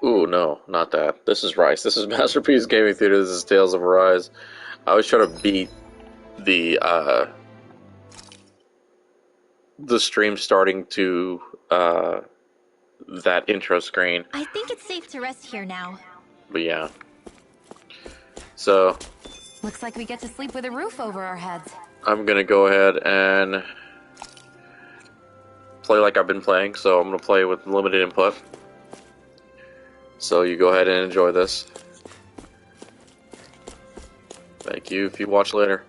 Ooh, no, not that. This is Rise. This is Masterpiece Gaming Theater. This is Tales of Arise. I was trying to beat the stream starting to that intro screen. I think it's safe to rest here now. But yeah. So Looks like we get to sleep with a roof over our heads. I'm gonna go ahead and play like I've been playing, so I'm gonna play with limited input. So you go ahead and enjoy this. Thank you if you watch later.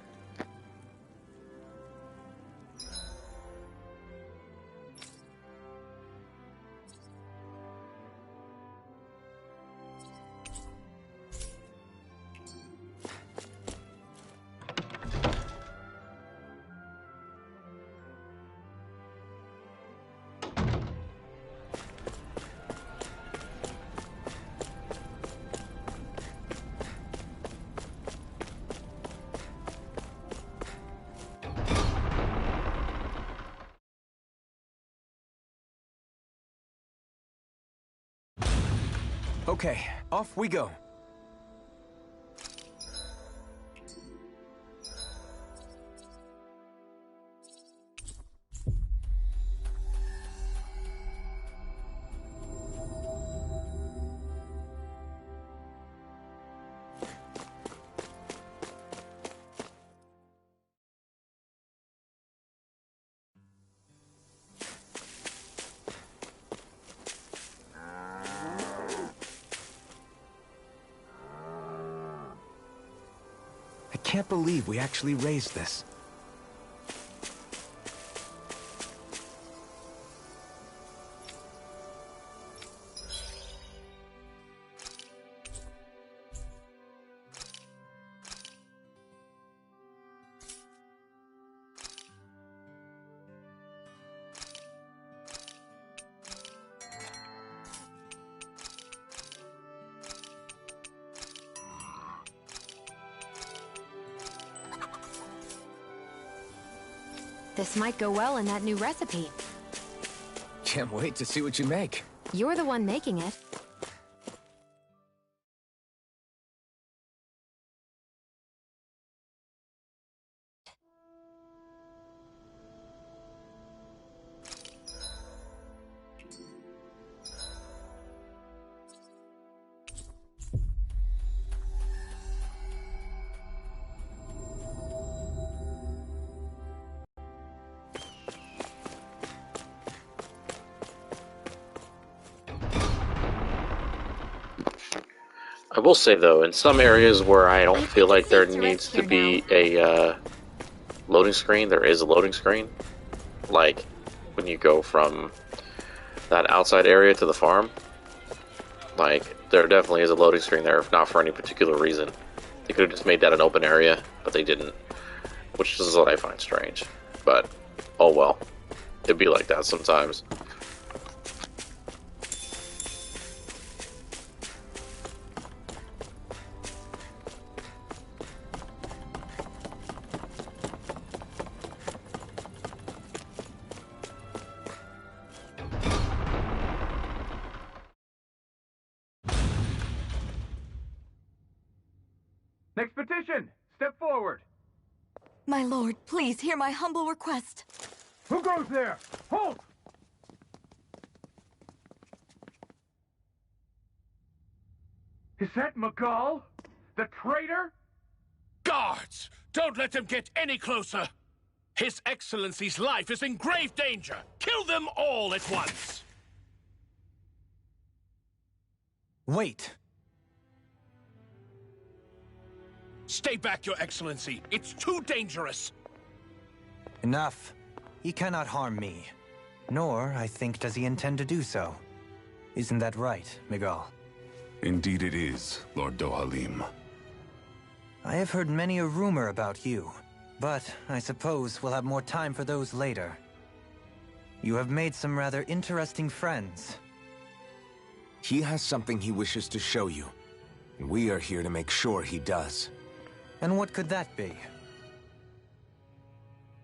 Okay, off we go. I can't believe we actually raised this. This might go well in that new recipe. Can't wait to see what you make. You're the one making it. I will say though, in some areas where I don't feel like there needs to be a loading screen, there is a loading screen. Like when you go from that outside area to the farm, like there definitely is a loading screen there, if not for any particular reason. They could have just made that an open area, but they didn't, which is what I find strange. But oh well, it'd be like that sometimes. Next petition! Step forward! My lord, please hear my humble request. Who goes there? Halt! Is that McGall? The traitor? Guards! Don't let them get any closer! His Excellency's life is in grave danger! Kill them all at once! Wait. Stay back, Your Excellency. It's too dangerous. Enough. He cannot harm me. Nor, I think, does he intend to do so. Isn't that right, Miguel? Indeed it is, Lord Dohalim. I have heard many a rumor about you, but I suppose we'll have more time for those later. You have made some rather interesting friends. He has something he wishes to show you. And we are here to make sure he does. And what could that be?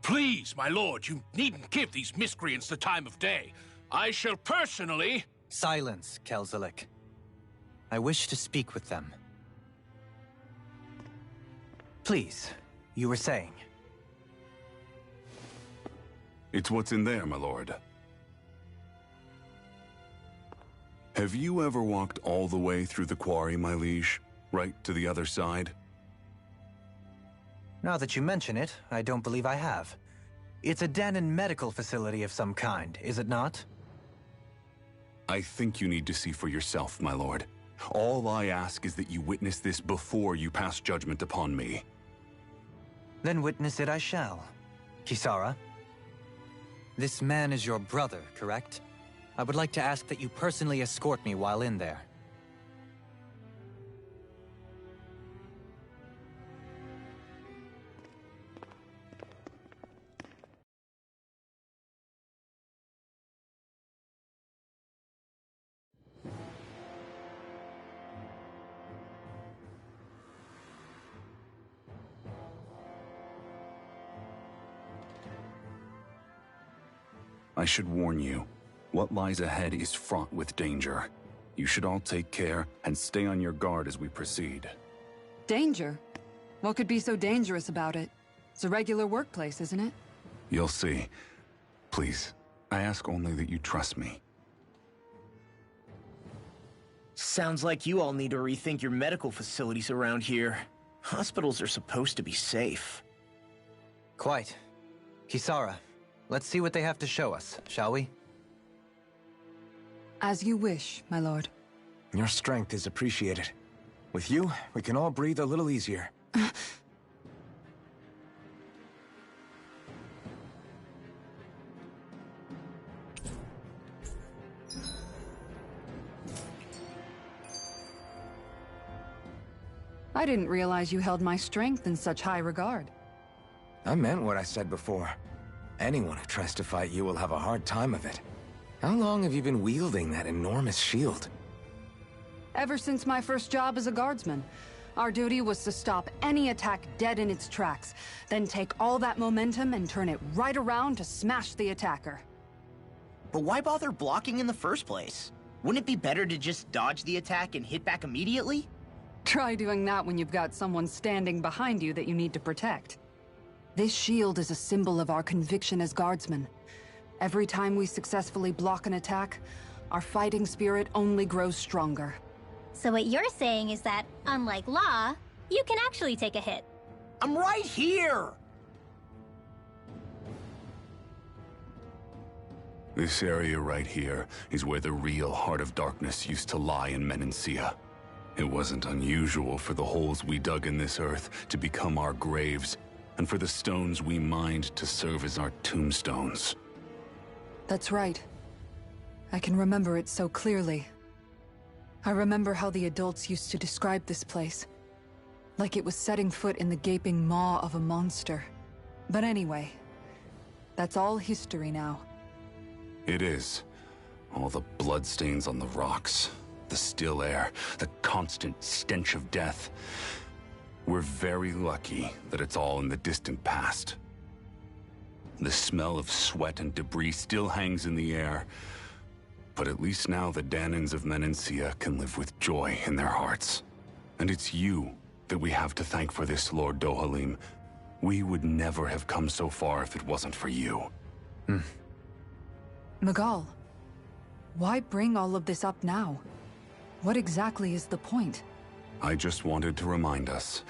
Please, my lord, you needn't give these miscreants the time of day. I shall personally Silence, Kelzelik. I wish to speak with them. Please, you were saying. It's what's in there, my lord. Have you ever walked all the way through the quarry, my liege? Right to the other side? Now that you mention it, I don't believe I have. It's a Danon medical facility of some kind, is it not? I think you need to see for yourself, my lord. All I ask is that you witness this before you pass judgment upon me. Then witness it I shall. Kisara? This man is your brother, correct? I would like to ask that you personally escort me while in there. I should warn you, what lies ahead is fraught with danger. You should all take care and stay on your guard as we proceed. Danger? What could be so dangerous about it? It's a regular workplace, isn't it? You'll see. Please, I ask only that you trust me. Sounds like you all need to rethink your medical facilities around here. Hospitals are supposed to be safe. Quite. Kisara, let's see what they have to show us, shall we? As you wish, my lord. Your strength is appreciated. With you, we can all breathe a little easier. I didn't realize you held my strength in such high regard. I meant what I said before. Anyone who tries to fight you will have a hard time of it. How long have you been wielding that enormous shield? Ever since my first job as a guardsman. Our duty was to stop any attack dead in its tracks, then take all that momentum and turn it right around to smash the attacker. But why bother blocking in the first place? Wouldn't it be better to just dodge the attack and hit back immediately? Try doing that when you've got someone standing behind you that you need to protect. This shield is a symbol of our conviction as guardsmen. Every time we successfully block an attack, our fighting spirit only grows stronger. So what you're saying is that, unlike Law, you can actually take a hit. I'm right here! This area right here is where the real Heart of Darkness used to lie in Menancia. It wasn't unusual for the holes we dug in this earth to become our graves, and for the stones we mined to serve as our tombstones. That's right. I can remember it so clearly. I remember how the adults used to describe this place. Like it was setting foot in the gaping maw of a monster. But anyway, that's all history now. It is. All the bloodstains on the rocks, the still air, the constant stench of death. We're very lucky that it's all in the distant past. The smell of sweat and debris still hangs in the air, but at least now the Danons of Menancia can live with joy in their hearts. And it's you that we have to thank for this, Lord Dohalim. We would never have come so far if it wasn't for you. Magal, why bring all of this up now? What exactly is the point? I just wanted to remind us.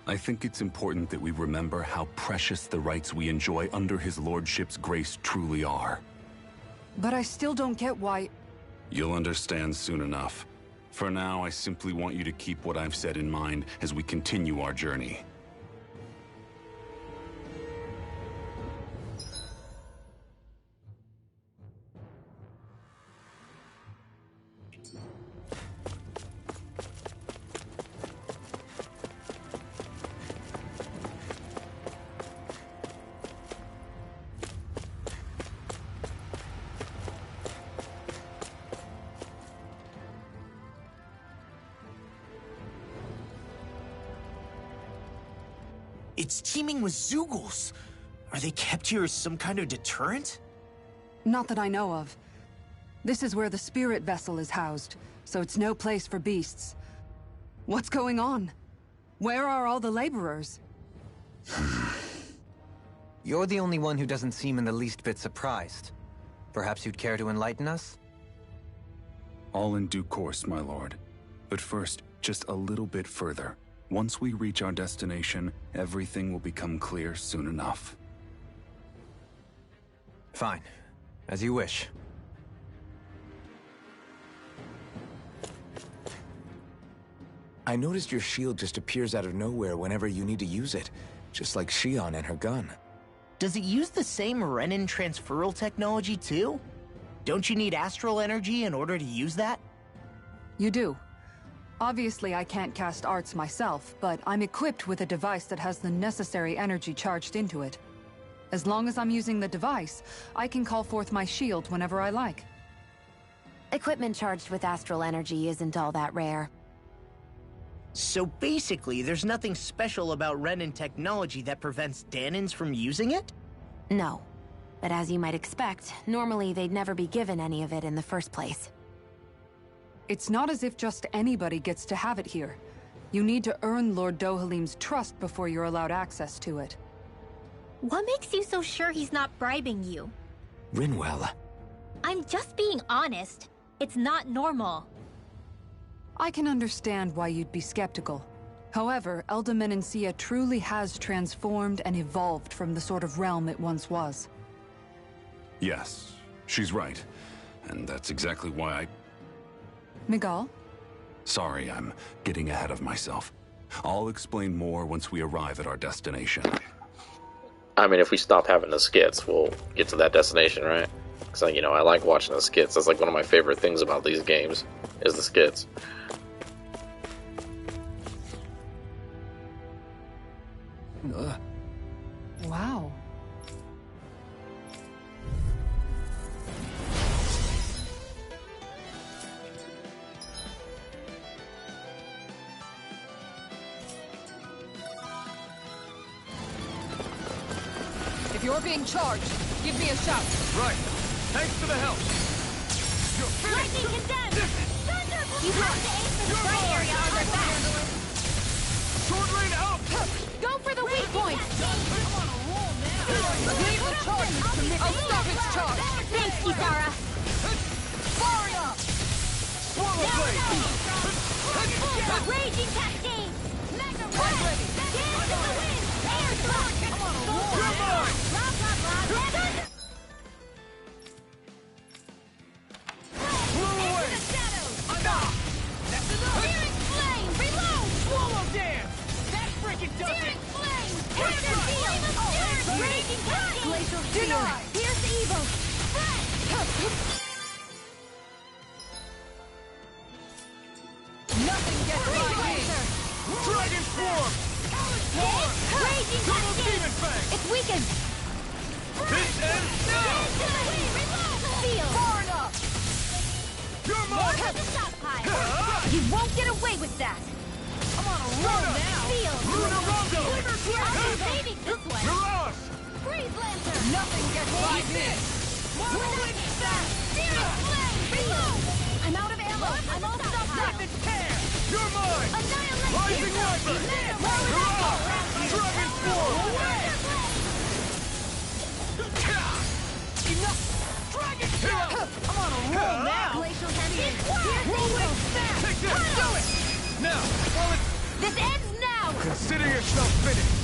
I think it's important that we remember how precious the rights we enjoy under his lordship's grace truly are. But I still don't get why... You'll understand soon enough. For now, I simply want you to keep what I've said in mind as we continue our journey. It's teeming with Zeugles. Are they kept here as some kind of deterrent? Not that I know of. This is where the spirit vessel is housed, so it's no place for beasts. What's going on? Where are all the laborers? You're the only one who doesn't seem in the least bit surprised. Perhaps you'd care to enlighten us? All in due course, my lord. But first, just a little bit further. Once we reach our destination, everything will become clear soon enough. Fine. As you wish. I noticed your shield just appears out of nowhere whenever you need to use it, just like Shion and her gun. Does it use the same Renin transferal technology too? Don't you need astral energy in order to use that? You do. Obviously, I can't cast arts myself, but I'm equipped with a device that has the necessary energy charged into it. As long as I'm using the device, I can call forth my shield whenever I like. Equipment charged with astral energy isn't all that rare. So basically, there's nothing special about Renin technology that prevents Danins from using it? No. But as you might expect, normally they'd never be given any of it in the first place. It's not as if just anybody gets to have it here. You need to earn Lord Dohalim's trust before you're allowed access to it. What makes you so sure he's not bribing you? Rinwell. I'm just being honest. It's not normal. I can understand why you'd be skeptical. However, Elda Menancia truly has transformed and evolved from the sort of realm it once was. Yes, she's right. And that's exactly why Miguel? Sorry, I'm getting ahead of myself. I'll explain more once we arrive at our destination. I mean, if we stop having the skits, we'll get to that destination, right? Because, you know, I like watching the skits. That's like one of my favorite things about these games, is the skits. Wow. If you're being charged, give me a shout. Right. Thanks for the help. You're Lightning condemned! Thunderbolt! You have to aim for the bright area on their back. Sword rain out! Go for the weak point! Leave the charges to me. I'll stop its charge. Thanks, Kisara. Faria! Swallow blade! Raging cascade! Mega I'm ready. Dance in the wind! Air thrust! You're mine! Blah, blah, blah. Thunder! Blow away! Searing flame! Reload! Swallow dance! That freaking does it! Searing flame! Counter field! Raging cascade! Glacial Deny! Pierce evil! Nothing gets by me. Dragon Swarm! Raging Double cascade! Demon Fang! It's weakened! This ends now! Field! Far enough. You're More mine! to the stockpile! You won't get away with that! I'm on a roll now. Field! Luna Rondo! I'll be saving this one! Mirage! Freeze lantern! Nothing gets by me. Whirling staff! Searing flame! Reload! I'm out of ammo! I'm all stockpile! Rapid tear! You're mine! Annihilate! Rising Viper! Mirage! Dragon Swarm! Enough. Dragon Kill! I'm on a roll now. Glacial canyon! Rolling staff. Take this! Do it. Now, while it's... This ends now! Consider yourself finished!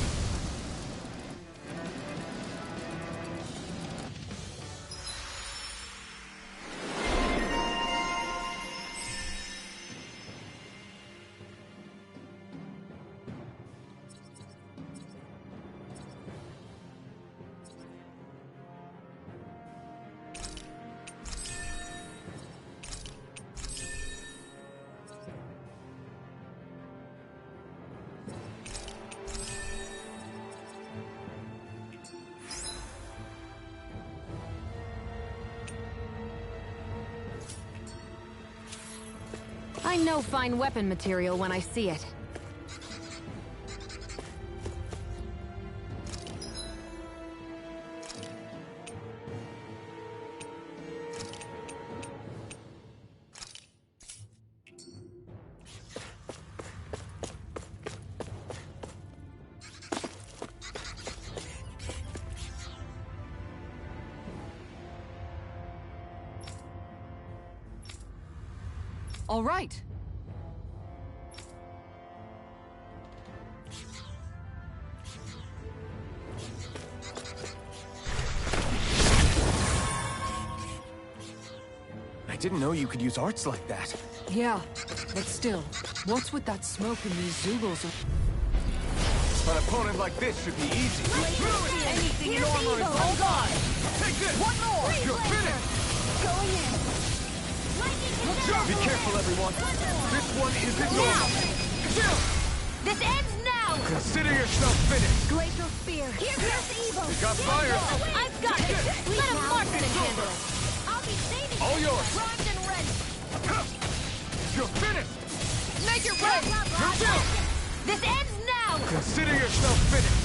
I know fine weapon material when I see it. All right. I didn't know you could use arts like that. Yeah, but still, what's with that smoke and these zoogles? An opponent like this should be easy. Anything in armor is all gone. Take this! One more! You're finished! Going in. Be careful, everyone. This one isn't normal. This ends now! Consider yourself finished. Glacial Spear. Here's evil. You got fire. I've got it. Let him marksman handle it. I'll be saving All you. yours. Primed and ready. You're finished. Make it ready. This ends now! Consider yourself finished.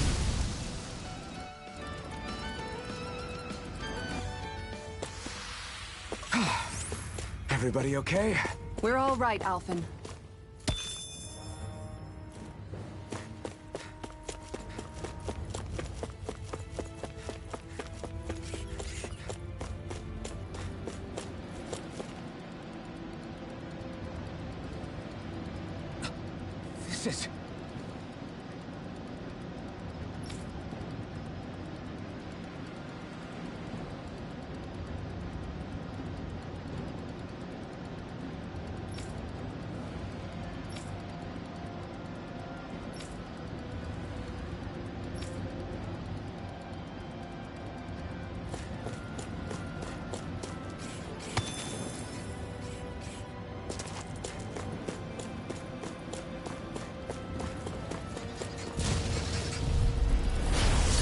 Everybody okay? We're all right, Alphen. This is...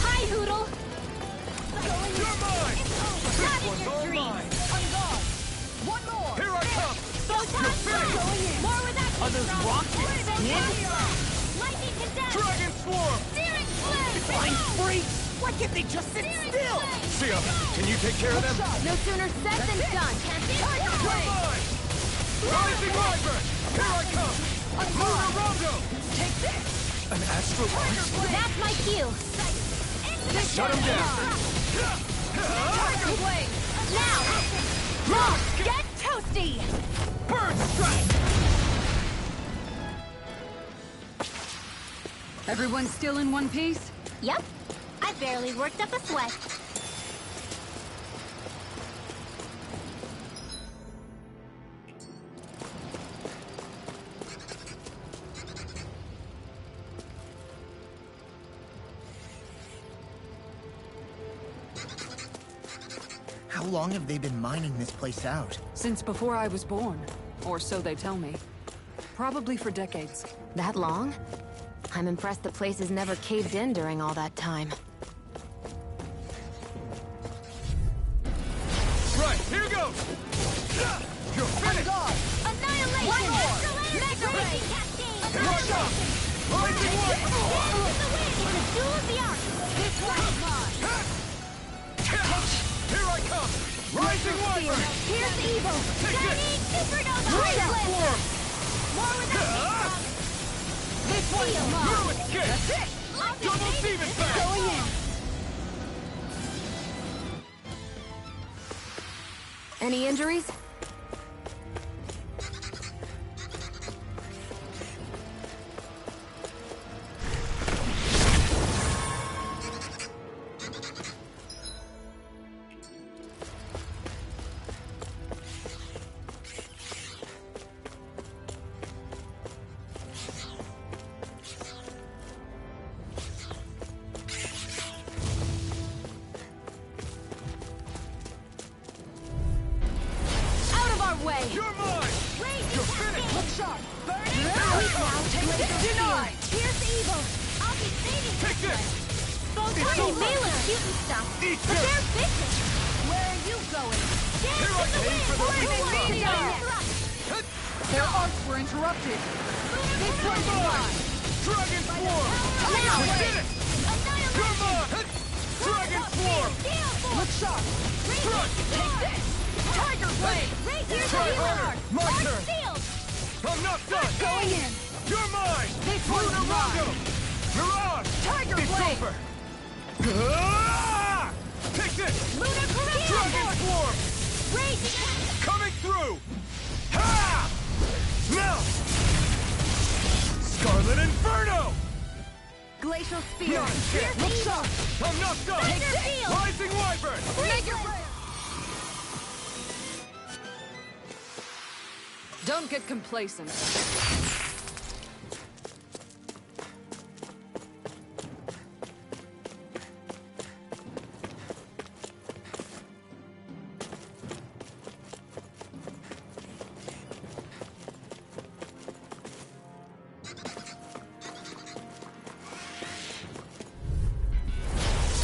Hi, Hoodle! You're mine! Not in your dreams! On guard! One more! Here I come! You're finished! More with that! Are those rockets, kid? Lightning condensed! Dragon Swarm! Searing flame! Flying freaks! Why can't they just sit still? Sia, can you take care of them? No sooner said than done! Tiger You're Blade! mine! Rising Wyvern! Here I come! Lunar Rondo! Take this! An astral launch? That's my cue! Shut him down! Tiger Blade! Now! Mom, get toasty! Bird strike! Everyone still in one piece? Yep. I barely worked up a sweat. How long have they been mining this place out? Since before I was born. Or so they tell me. Probably for decades. That long? I'm impressed the place has never caved in during all that time. Right, here goes! You're finished! Annihilation! One more! Mega Ray! Cascade! Rush up! Rising Wyvern! It's a duel of the arts! This one is mine! Here I come! Rising Wyvern! Here's evil! Take this! Shining Supernova! Dragon Swarm! More with that! This one is mine! No escape! That's it! Double Demon Fang! Going in! Any injuries? Way. You're mine! You're finished! Look sharp! Burn it! Now take this! Denied! Here's evil! I'll be saving Take this! Both It's parties over. may look cute and stuff, Eat but this! they're vicious! Where are you going? Dance Here I in the came wind! for the Poison big meteor! Their arcs were interrupted. This one's mine! Dragon Swarm! Now! We did it! Annihilation! Come on! Dragon Swarm! Gale Force! Look sharp. Strike! Take this! Tiger Blade! Here's Try the healer! harder! My turn! Shield! I'm not done! Going in! You're mine! This one's Lunar mine! Rondo! Mirage! Tiger It's Blade! over! Ah! Take this! Lunar Parade! Dragon Swarm! Raging! Coming through! Ha! Scarlet Inferno! Glacial Spear. Look sharp! I'm knocked up! Rising Wyvern! Make your Don't get complacent.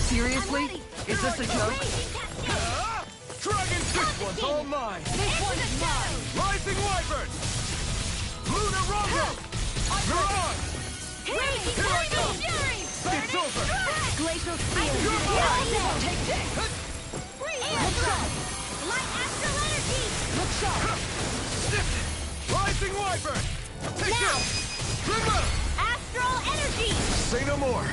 Seriously? Is this a joke? Dragon! This one's all mine! This one's mine! Rising Wyvern! Luna Rongo! Mirage! Raging Fury! It's over! Glacial Spear! Take this! Light Astral Energy! Look sharp. Rising Wyvern! Take Now! this! Remove! Astral Energy! Say no more!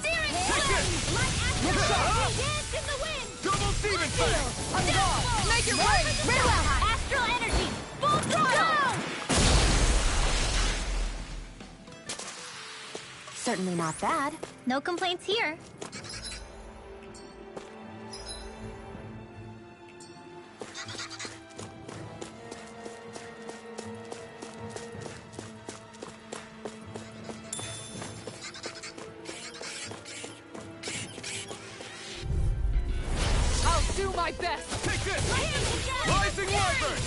Searing Take Flame! it! Light Astral Look sharp. Energy! Dance in the wind! Double Demon Fang! I'm gone! Make it rain! Farewell! Astral Energy! Full throttle! Certainly not bad. No complaints here. I'll do my best. Take this! Rising Wyvern!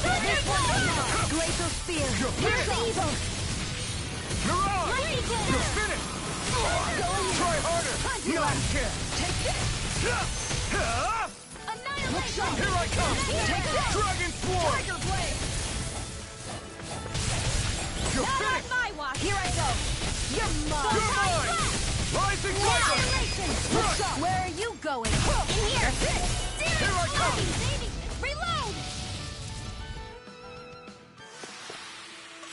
Glacial Spear. Here's evil! Mirage! Lightning Blade! You're finished! Try harder! Not care! Take this! Ah! Annihilation! Here I come! Take this! Dragon Swarm! Tiger Blade! You're Not on finished! my watch! Here I go! You're mine! You're mine! Rising Wyvern! Annihilation! Run! Where are you going? In here! Here I come! Reload!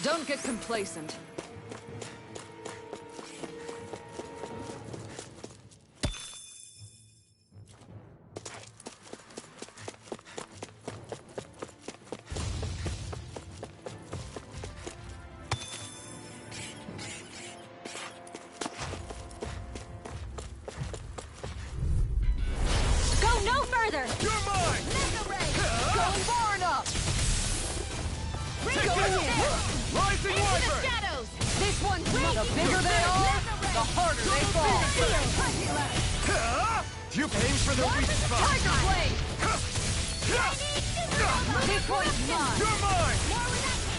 Don't get complacent. Go no further! You're mine! Mega Ray! Going far enough. Take Go this! in! Rising Into the Wyvern! shadows! This one's the bigger they are, the harder they fall. Ah! You aim for the weak spot! Tiger Blade. Yeah! This one's mine. You're mine!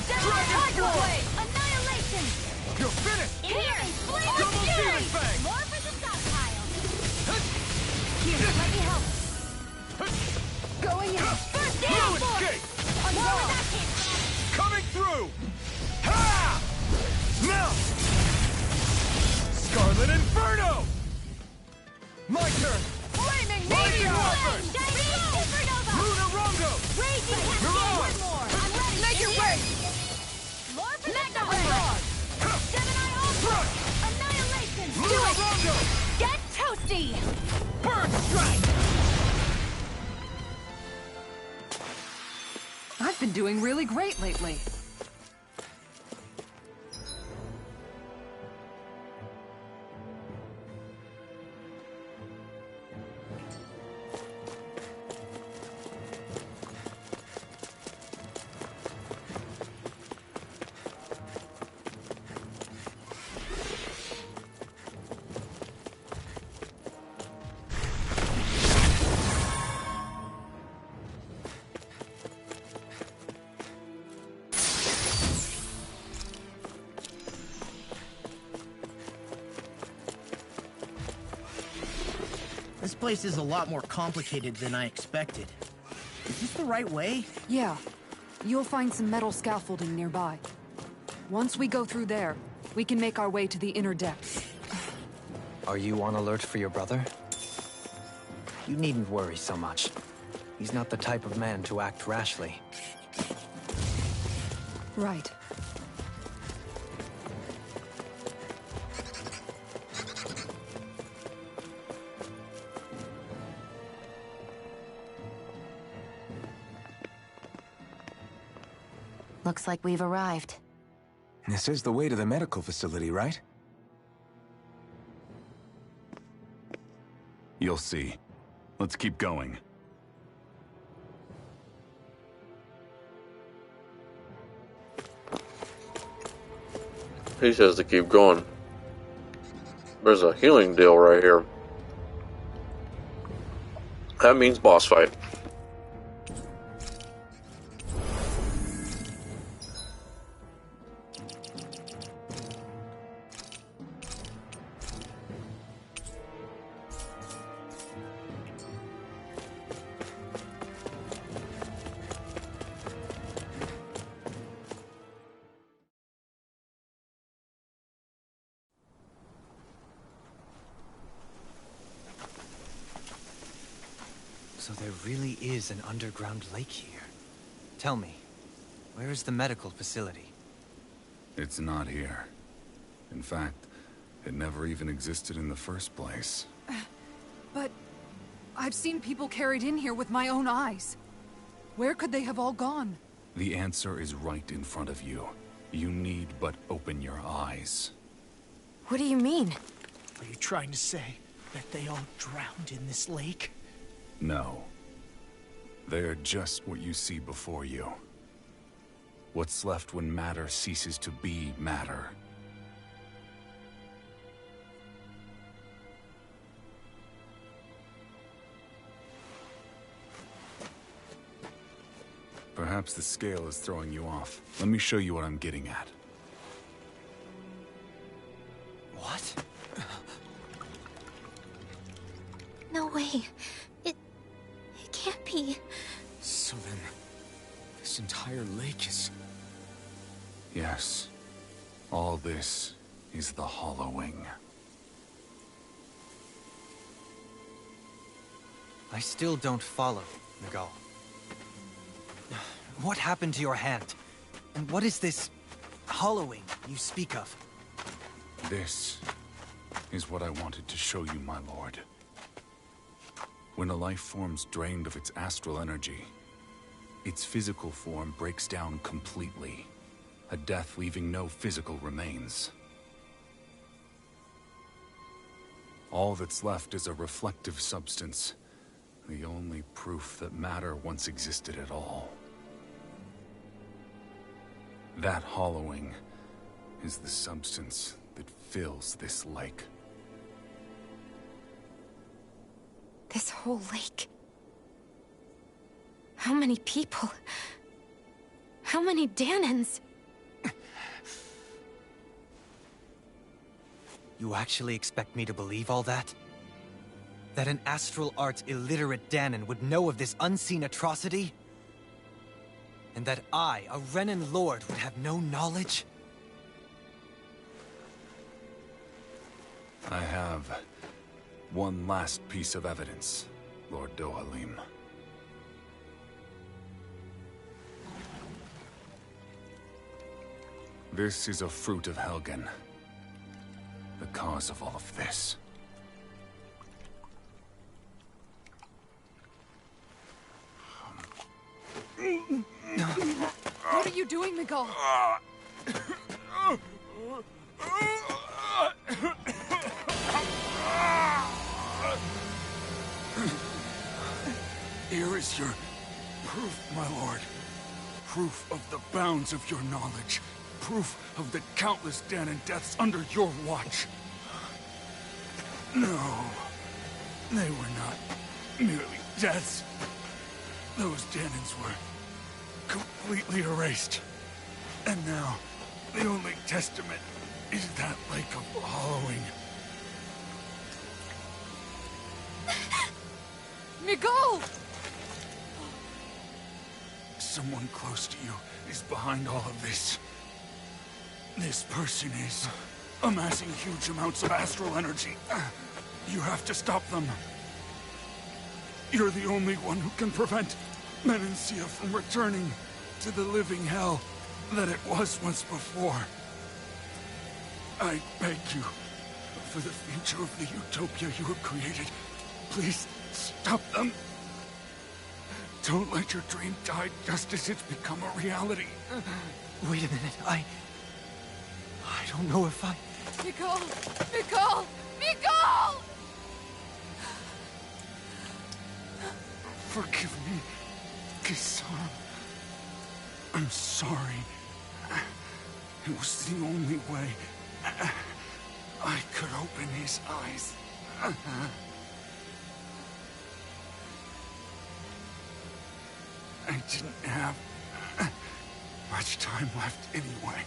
Dragon Tiger Swarm! Blade. Annihilation! You're finished! In here! Flame Double Fury! Demon Fang! More for the stockpile! Here, let me help. Going in. First No down! escape! More where that came from! Coming through! Ha! Now! Scarlet Inferno! My turn! Flaming Rising meteor. Wyvern! Shining Supernova! Luna Rongo! Raging Mirage! Cascade! One more! I'm ready! Make In it here. rain. More for the Mega stockpile! Ray. Gemini Ultra! Crush! Annihilation! Luna Rongo! Get toasty! Bird Strike! I've been doing really great lately. This place is a lot more complicated than I expected. Is this the right way? Yeah. You'll find some metal scaffolding nearby. Once we go through there, we can make our way to the inner depths. Are you on alert for your brother? You needn't worry so much. He's not the type of man to act rashly. Right. Looks like we've arrived. This is the way to the medical facility, right? You'll see. Let's keep going. He says to keep going. There's a healing deal right here. That means boss fight. So there really is an underground lake here. Tell me, where is the medical facility? It's not here. In fact, it never even existed in the first place. But I've seen people carried in here with my own eyes. Where could they have all gone? The answer is right in front of you. You need but open your eyes. What do you mean? Are you trying to say that they all drowned in this lake? No. They're just what you see before you. What's left when matter ceases to be matter. Perhaps the scale is throwing you off. Let me show you what I'm getting at. What? No way. It can't be. So then, this entire lake is... Yes. All this is the hollowing. I still don't follow, Miguel. What happened to your hand? And what is this hollowing you speak of? This is what I wanted to show you, my lord. When a life form's drained of its astral energy, its physical form breaks down completely. A death leaving no physical remains. All that's left is a reflective substance, the only proof that matter once existed at all. That hollowing is the substance that fills this lake. This whole lake. How many people? How many Danans? You actually expect me to believe all that? That an astral arts illiterate Danan would know of this unseen atrocity? And that I, a Renan lord, would have no knowledge? I have one last piece of evidence, Lord Dohalim. This is a fruit of Helgen, the cause of all of this. What are you doing, Miguel? Here is your proof, my lord. Proof of the bounds of your knowledge. Proof of the countless Danan deaths under your watch. No, they were not merely deaths. Those Danans were completely erased. And now, the only testament is that lake of hollowing. Miguel! Someone close to you is behind all of this. This person is amassing huge amounts of astral energy. You have to stop them. You're the only one who can prevent Menancia from returning to the living hell that it was once before. I beg you, for the future of the utopia you have created, please stop them. Don't let your dream die just as it's become a reality. Wait a minute, I don't know if I... Nicole! Nicole! Nicole! Forgive me, Kisara. I'm sorry. It was the only way I could open his eyes. I didn't have much time left anyway.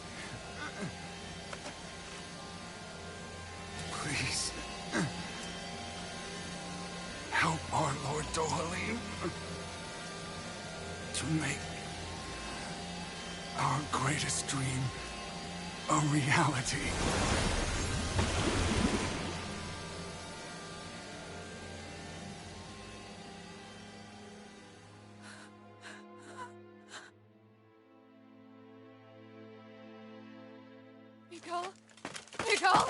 Please, help our Lord Dohalim to make our greatest dream a reality. Nicole? Nicole?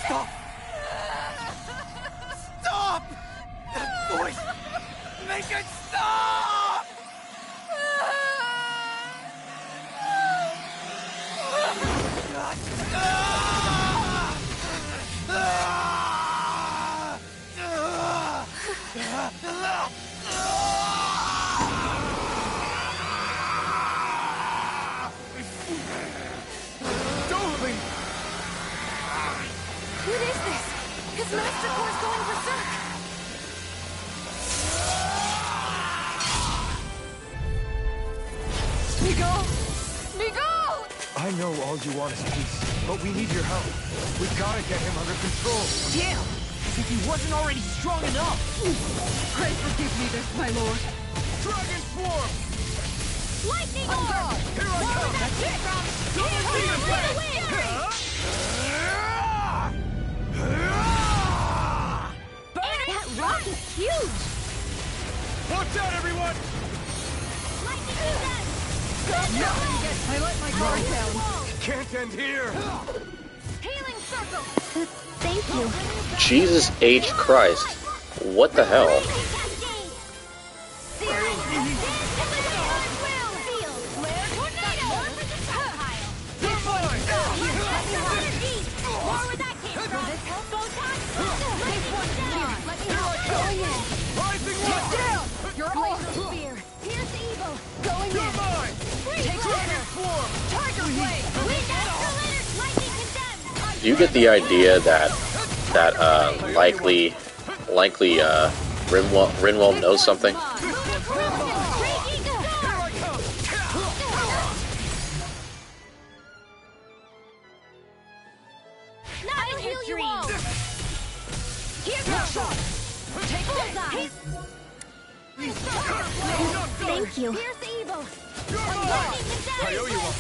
Stop! Stop! That voice! Make it stop! What is this? His master core is going berserk! Nicole! Nicole! I know all you want is peace, but we need your help. We gotta get him under control. Damn! As if he wasn't already strong enough! Pray forgive me this, my lord. Dragon Swarm! Lightning On orb! guard! Here I Where come! was that came from? Double Here, team right attack! away! That rock is huge! Watch out, everyone! Lightning defense! I let my guard down. Can't end here! Healing circle! Thank you. Jesus H. Christ. What the hell? Rising Water! You're Blazer spear! Pierce evil! Going You're in! mine! Free Dragon Swarm! Tiger Blade! Wind escalator! Lightning condemned! Do you get the idea that likely Rinwell knows something? I'll heal you all! Here goes! Take bullseye! Thank you. Pierce evil! I owe you one.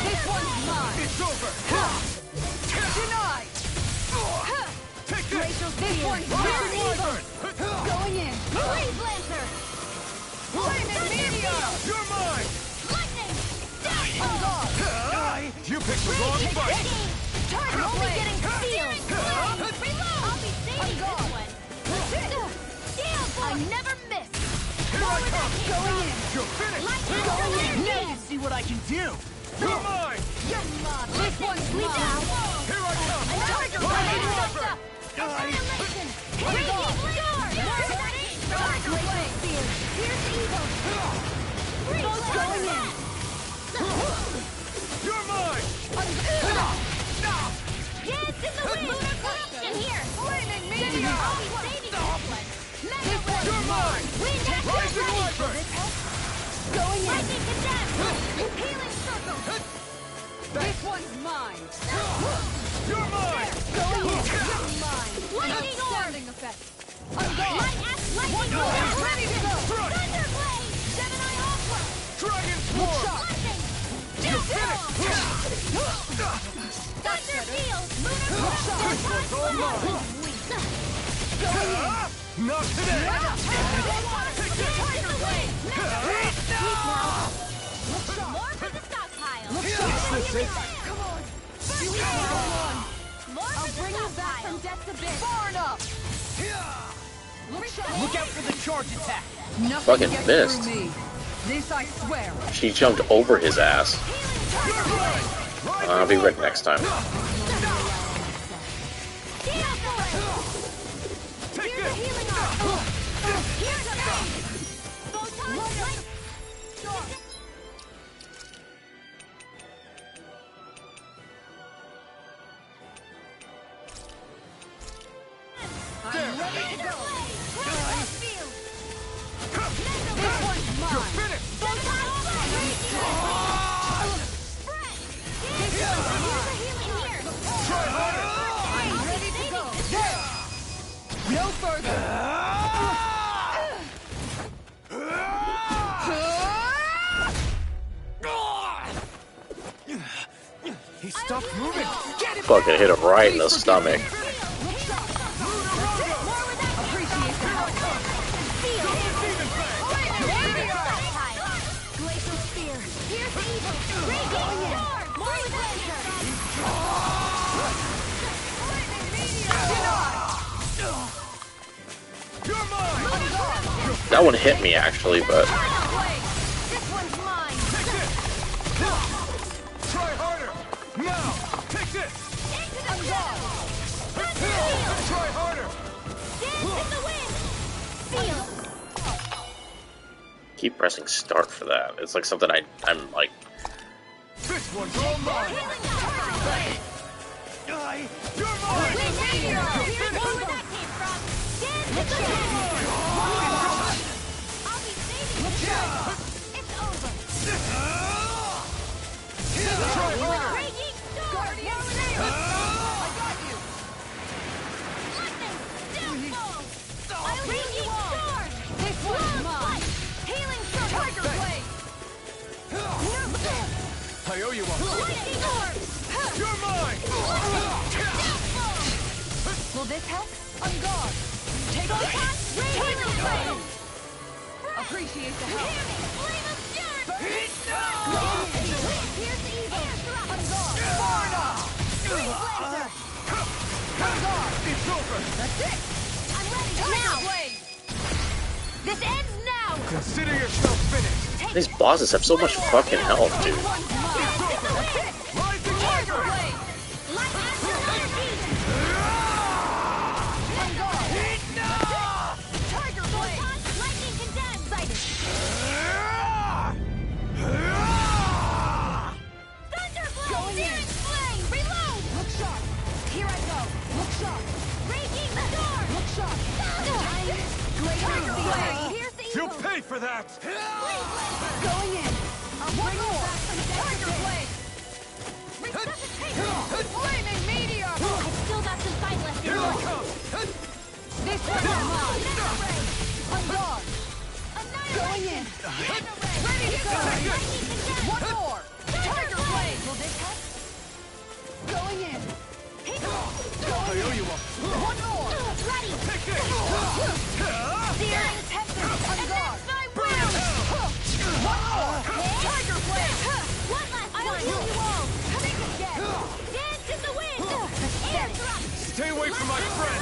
This one's mine! It's over! Denied! Take this! This one's Rising mine! Wyvern! Going in! Freeze Lancer! Flaming Meteor! You're mine! Lightning! On guard! You picked the wrong fight! Tiger I'll be Blade! getting sealed! Reload! I'll be saving this one! Steel I force! never miss! Here I come! Going in! You're finished! Lightning! Now you see what I can do! You're mine! You're mine! This one's We mine! down! Here I come! Tiger Rising Blade! Wyvern! Annihilation! Crazy star! Tiger Blade! Spear! Pierce evil! Both going in! You're mine! Dance in the wind! Lunar corruption here! Flaming I'll Meteor! be saving this one! Mega one's You're mine! Wind Rising ready! Wyvern! Going in! Lightning condemned! Healing circle! This one's mine! You're mine! Going in! You're mine! Lightning orb! Outstanding effect! On guard! Lightning Go! orb! Ready to go! Thunderblade! Gemini Ultra! Dragon Look Swarm! sharp! Lightning! You're finished! Not today! More for the stockpile. Is this it? Come on. I'll bring you back from death's abyss. Far enough. Look out for the charge attack. Nothing Fucking gets missed. through me. This I swear. She jumped over his ass. I'll be ready next time. Take this! You're finished! Try harder! I'm ready to go. No further. He stopped moving. Get him! Fucking hit him right in the stomach. Glacial spear. Here's evil. Raging storm. More with laser. You're mine! That one hit me actually, but This one's mine. Try harder! Now! Take this! Into the shadow. Try harder! Dance in the wind. Feel. keep pressing start for that. It's like something I'm like. This one's all mine! Healing time. You're mine! Here's where that came from. Dance in the wind. I'll be saving you. It's over. Try harder! Raging storm. More with laser. I got you. Lightning. Still fall. I'll heal you all. This one's mine. Healing circle. Tiger blade. I owe you one! Lightning orb. You're mine! Will this help? On guard. Take this. Tiger blade. Appreciate the You help. hear me? Flame of fury. Here's the evil. On guard. Far enough. Freeze laser. On guard. It's over! That's it. I'm ready Tiger now. blade. This ends now. Consider yourself finished! These bosses have so much fucking health, dude. This one's mine. That's it. Rising Tiger laser! blade. Light astral energy. On guard. Tiger blade. Photon lightning condemned. Sighted. Thunderbolt. Searing flame. Reload. Look sharp. Here I go. Look sharp. Raging storm. Look sharp. Tiger blade. Here's the You'll evil. pay for that! Going in. I'll bring you back from Tiger death. blade. Resuscitation. Flaming meteor. I've still got some fight left in Here me. it comes! This one's mine. Mega ray. On guard. Going in. Ready to go. One more. Tiger blade. Will this help? Going in. I owe you one! One more. Ready. Take this! Searing tempest. On guard. My will. One more. Tiger blade. One last one. I'll heal you all. Think again. Dance in the wind. Air thrust. Stay away from my friend!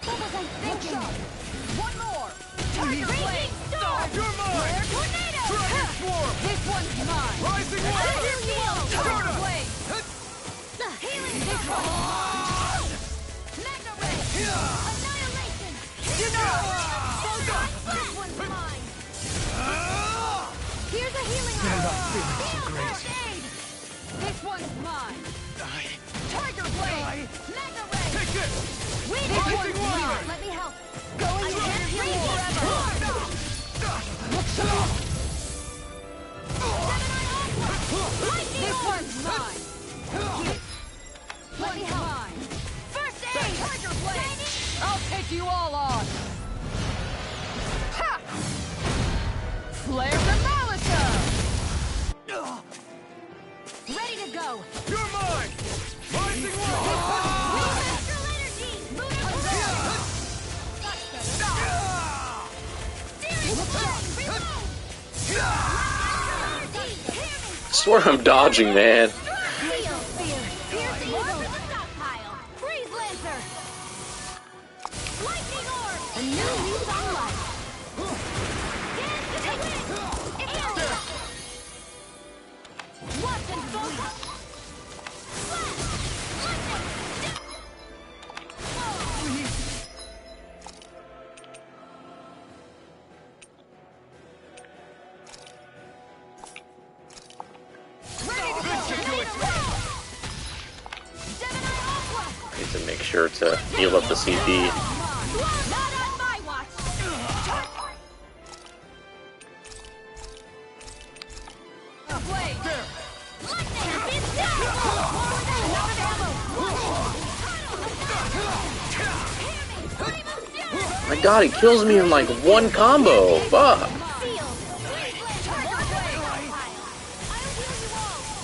What was I thinking? One more. Tiger blade. Storm. You're mine! Tornado. Dragon swarm! This one's mine. Rising I'll laser! heal you all. Tiger blade. Healing circle. Mega ray. Annihilation. You know. Photon flash. This one's mine. Here's a healing orb. Feel first aid. This one's mine. Tiger blade. Mega ray. Take this! Wait, This this one's one's mine. Let me help. Going I in. can't heal you forever. Look sharp. Lightning This orb. one's mine. Let me help. Mine. First aid. Tiger blade. I'll take you all on. Ha! Flare the Molotov. to go. You're mine! Rising wall! Astral energy! Steering flame! Reload! Astral energy! I swear I'm dodging, man. Steel spear! Pierce evil! For the stockpile! Freeze lancer! Lightning orb! A new lease on life! Dance to the wind! Air! Watch and focus! Flash! Lightning! Ready to go! Gemini Aqua! Need to make sure to heal up the CP. Not on my watch! Blade! Lightning! It's down! Another ammo! My god, he kills me in like one combo. Fuck.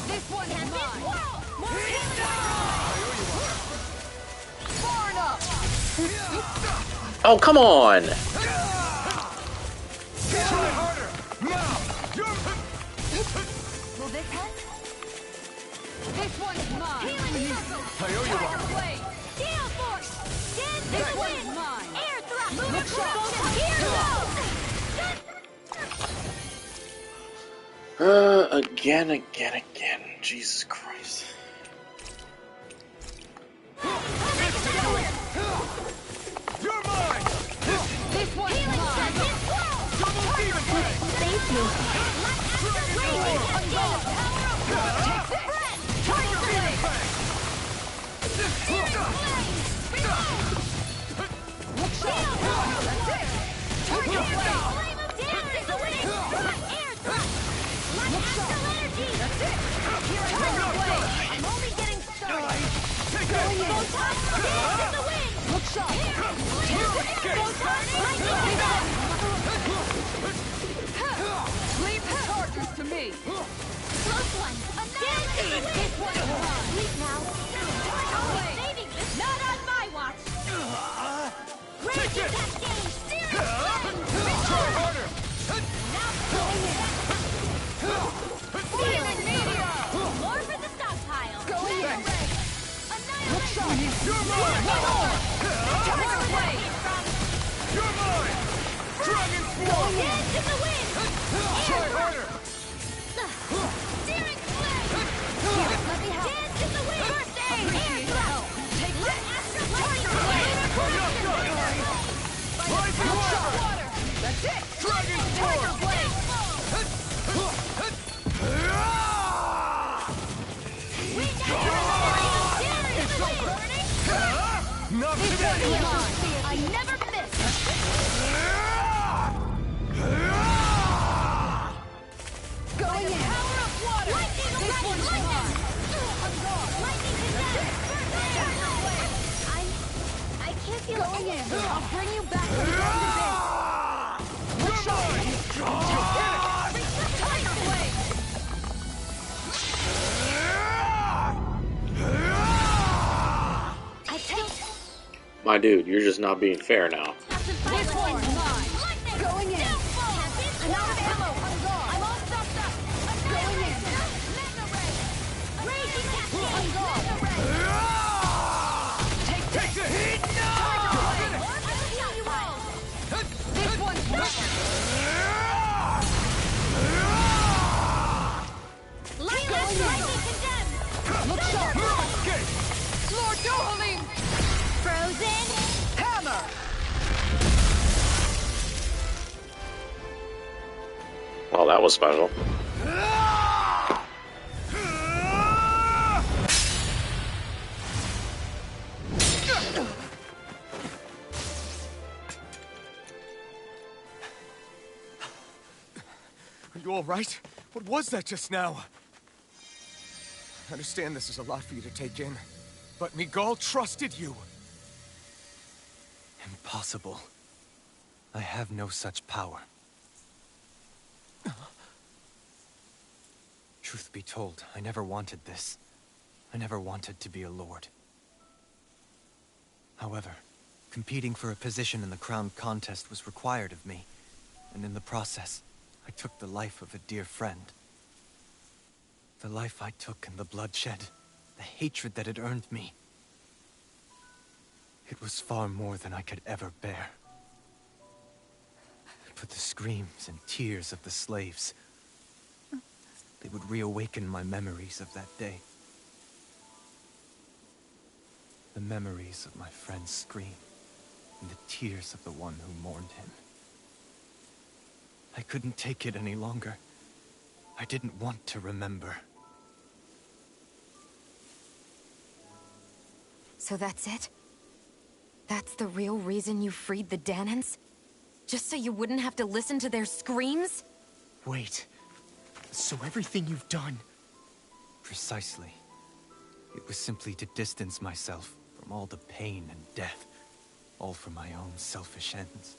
This one has mine! More Far enough! Oh, come on. Try harder! Now! Will this help? This one's mine! Healing circle! I owe you one. Blade! Gale force! Dance in the one's wind! mine. Air thrust! Look Here goes! Again. Jesus Christ. You're mine! This one's mine! Double demon blade! Thank you! Tiger blade! I'm only getting started. Look sharp. Leave the chargers to me. Close one. This one's mine. Sleep now. Saving this. Not on my watch. Raging cascade. Steering flame. Try harder! Now going in. Feeling meteor. More for the stockpile. Going in. Annihilation. You're mine! Tiger blade. You're mine! Dragon Swarm! Dance in the wind. Try harder! Steering flame. Let me help. Dance in the wind. First aid. Air thrust. Take that. Astral tiger blade. Rising water! That's it. Dragon Tiger Swarm! blade. It's over! Not today! I never miss. Going in. Power of water. Lightning already. Lightning. Lightning condemned. I can't feel Going in. I'll bring you back from the You're mine! Tiger blade. I take My dude, you're just not being fair now. this one's mine. Going in. Another ammo. I'm all stocked up. Going in. Mega ray. Raging cascade. Mega ray. Take the heat! Tiger blade. I'll heal you all. This one's mine. Lightning condemned. Look sharp. Escape! Lord Dohalim. Frozen. Hammer. Well, that was special. Are you all right? What was that just now? I understand this is a lot for you to take in, but Miguel trusted you. Impossible. I have no such power. Truth be told, I never wanted this. I never wanted to be a lord. However, competing for a position in the crown contest was required of me, and in the process, I took the life of a dear friend. The life I took and the bloodshed, the hatred that it earned me. It was far more than I could ever bear. But the screams and tears of the slaves, they would reawaken my memories of that day. The memories of my friend's scream, and the tears of the one who mourned him. I couldn't take it any longer. I didn't want to remember. So that's it? That's the real reason you freed the Danans? Just so you wouldn't have to listen to their screams? Wait. So everything you've done... Precisely. It was simply to distance myself from all the pain and death, all for my own selfish ends.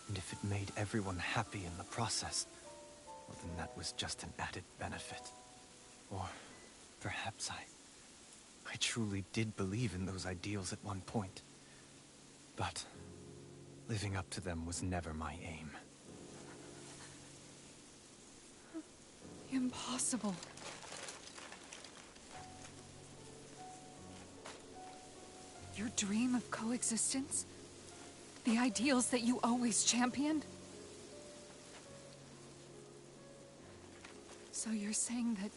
And if it made everyone happy in the process, well then that was just an added benefit. Or perhaps I truly did believe in those ideals at one point. But living up to them was never my aim. Impossible. Your dream of coexistence? The ideals that you always championed? So you're saying that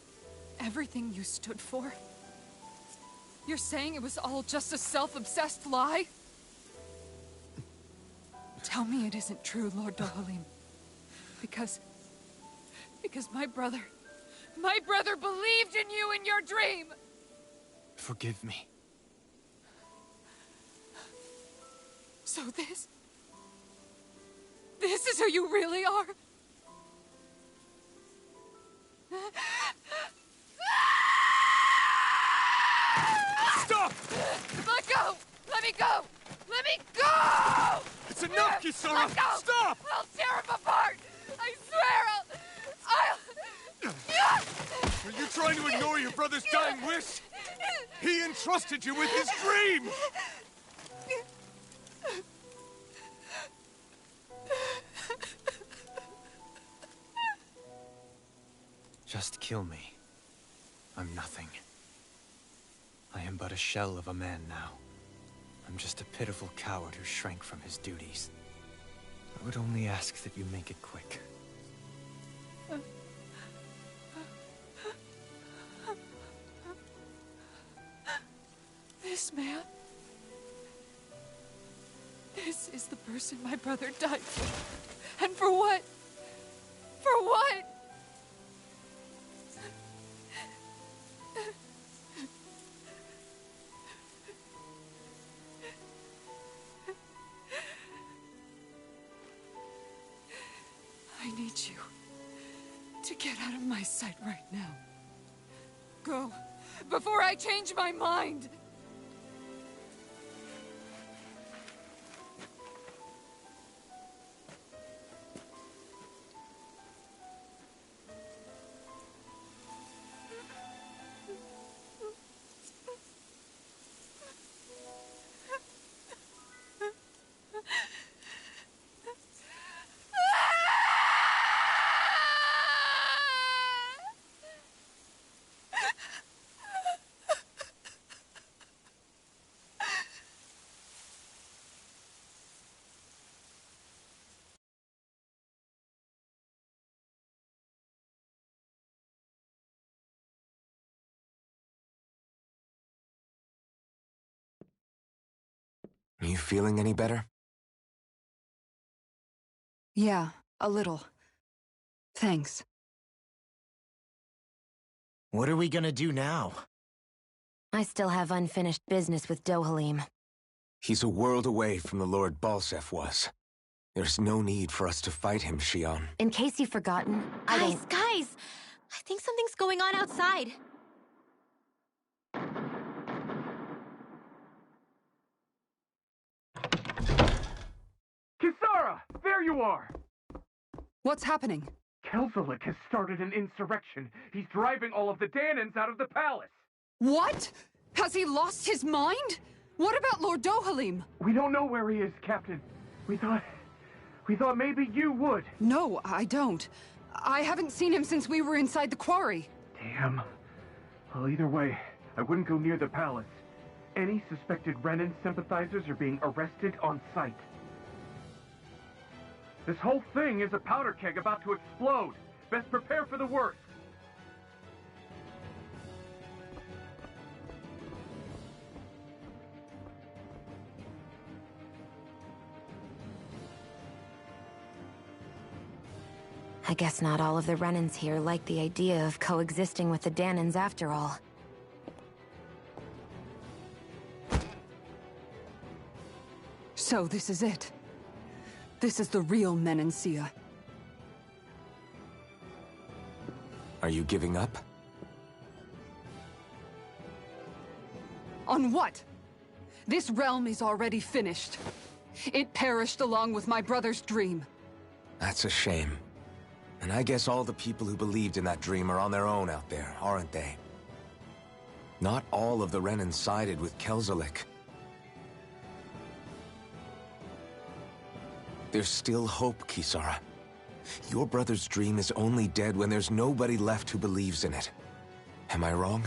everything you stood for? You're saying it was all just a self-obsessed lie? Tell me it isn't true, Lord Dohalim. Because my brother believed in you in your dream! Forgive me. So this is who you really are? Stop! Let go! Let me go! Let me go! It's enough, Kisara! Let go! Stop! I'll tear him apart! I swear I'll... Are you trying to ignore your brother's dying wish? He entrusted you with his dream! Just kill me. I'm nothing. I am but a shell of a man now. I'm just a pitiful coward who shrank from his duties. I would only ask that you make it quick. This man... This is the person my brother died for. And for what? For what? I need you to get out of my sight right now. Go, before I change my mind! Are you feeling any better? Yeah, a little. Thanks. What are we gonna do now? I still have unfinished business with Dohalim. He's a world away from the Lord Balsef was. There's no need for us to fight him, Shion. In case you've forgotten, Guys, guys! I think something's going on outside. Kisara! There you are! What's happening? Kelzelik has started an insurrection. He's driving all of the Danans out of the palace. What? Has he lost his mind? What about Lord Dohalim? We don't know where he is, Captain. We thought maybe you would. No, I don't. I haven't seen him since we were inside the quarry. Damn. Well, either way, I wouldn't go near the palace. Any suspected Renan sympathizers are being arrested on sight. This whole thing is a powder keg about to explode. Best prepare for the worst. I guess not all of the Renans here like the idea of coexisting with the Danans after all. So this is it. This is the real Menancia. Are you giving up? On what? This realm is already finished. It perished along with my brother's dream. That's a shame. And I guess all the people who believed in that dream are on their own out there, aren't they? Not all of the Renan sided with Kelzelik. There's still hope, Kisara. Your brother's dream is only dead when there's nobody left who believes in it. Am I wrong?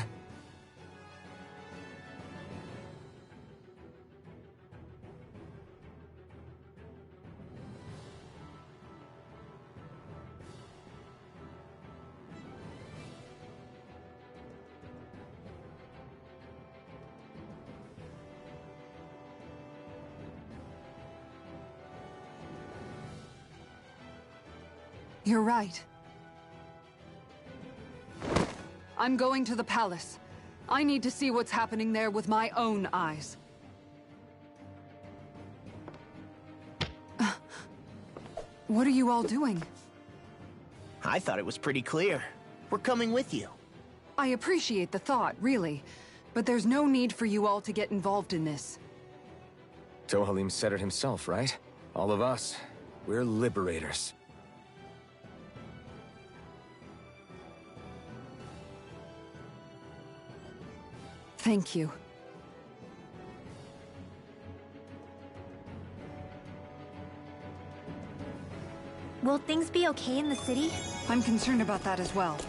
You're right. I'm going to the palace. I need to see what's happening there with my own eyes. What are you all doing? I thought it was pretty clear. We're coming with you. I appreciate the thought, really. But there's no need for you all to get involved in this. Dohalim said it himself, right? All of us, we're liberators. Thank you. Will things be okay in the city? I'm concerned about that as well.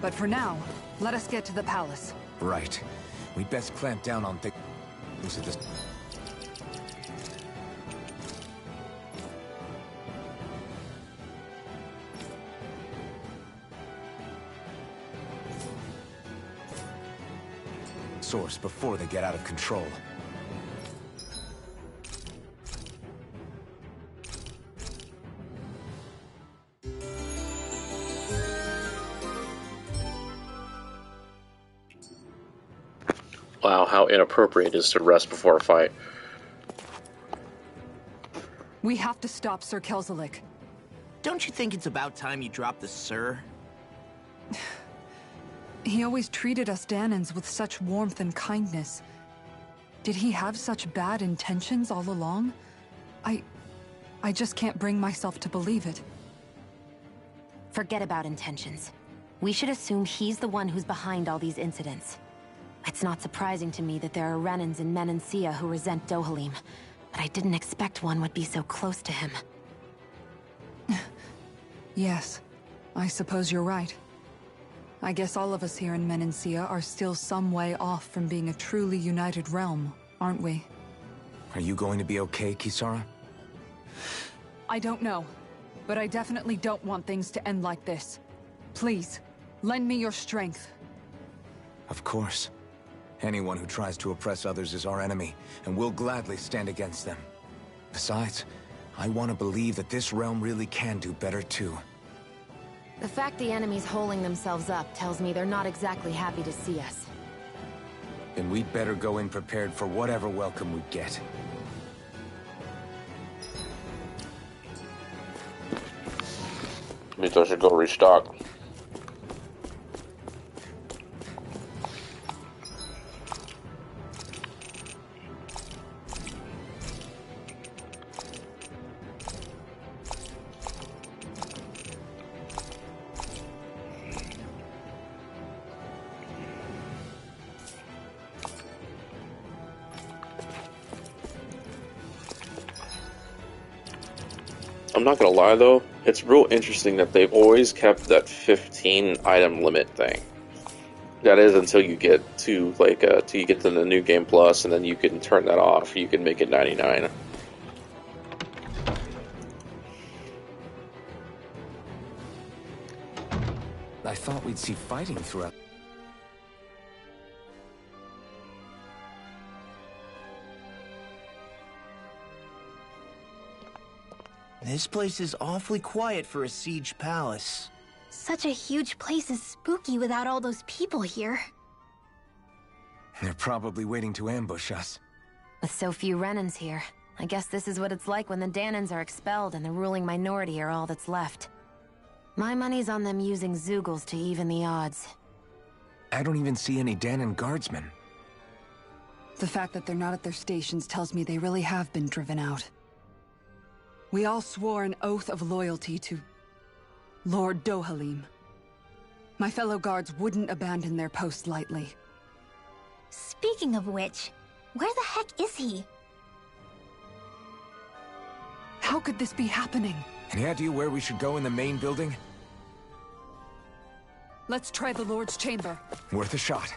But for now, let us get to the palace. Right. We'd best clamp down on things at this. Source before they get out of control. Wow, how inappropriate it is to rest before a fight. We have to stop Sir Kelzelik. Don't you think it's about time you dropped the sir? He always treated us Danans with such warmth and kindness. Did he have such bad intentions all along? I just can't bring myself to believe it. Forget about intentions. We should assume he's the one who's behind all these incidents. It's not surprising to me that there are Renans in Menancia who resent Dohalim, but I didn't expect one would be so close to him. Yes, I suppose you're right. I guess all of us here in Menancia are still some way off from being a truly united realm, aren't we? Are you going to be okay, Kisara? I don't know, but I definitely don't want things to end like this. Please, lend me your strength. Of course. Anyone who tries to oppress others is our enemy, and we'll gladly stand against them. Besides, I want to believe that this realm really can do better too. The fact the enemy's holding themselves up tells me they're not exactly happy to see us. Then we'd better go in prepared for whatever welcome we get. Means I should go restock. I'm not gonna lie though, it's real interesting that they've always kept that 15 item limit thing. That is until you get to till you get to the new game plus, and then you can turn that off. You can make it 99. I thought we'd see fighting throughout. This place is awfully quiet for a siege palace. Such a huge place is spooky without all those people here. They're probably waiting to ambush us. With so few Renans here, I guess this is what it's like when the Danans are expelled and the ruling minority are all that's left. My money's on them using Zeugles to even the odds. I don't even see any Danan guardsmen. The fact that they're not at their stations tells me they really have been driven out. We all swore an oath of loyalty to Lord Dohalim. My fellow guards wouldn't abandon their post lightly. Speaking of which, where the heck is he? How could this be happening? Any idea where we should go in the main building? Let's try the Lord's chamber. Worth a shot.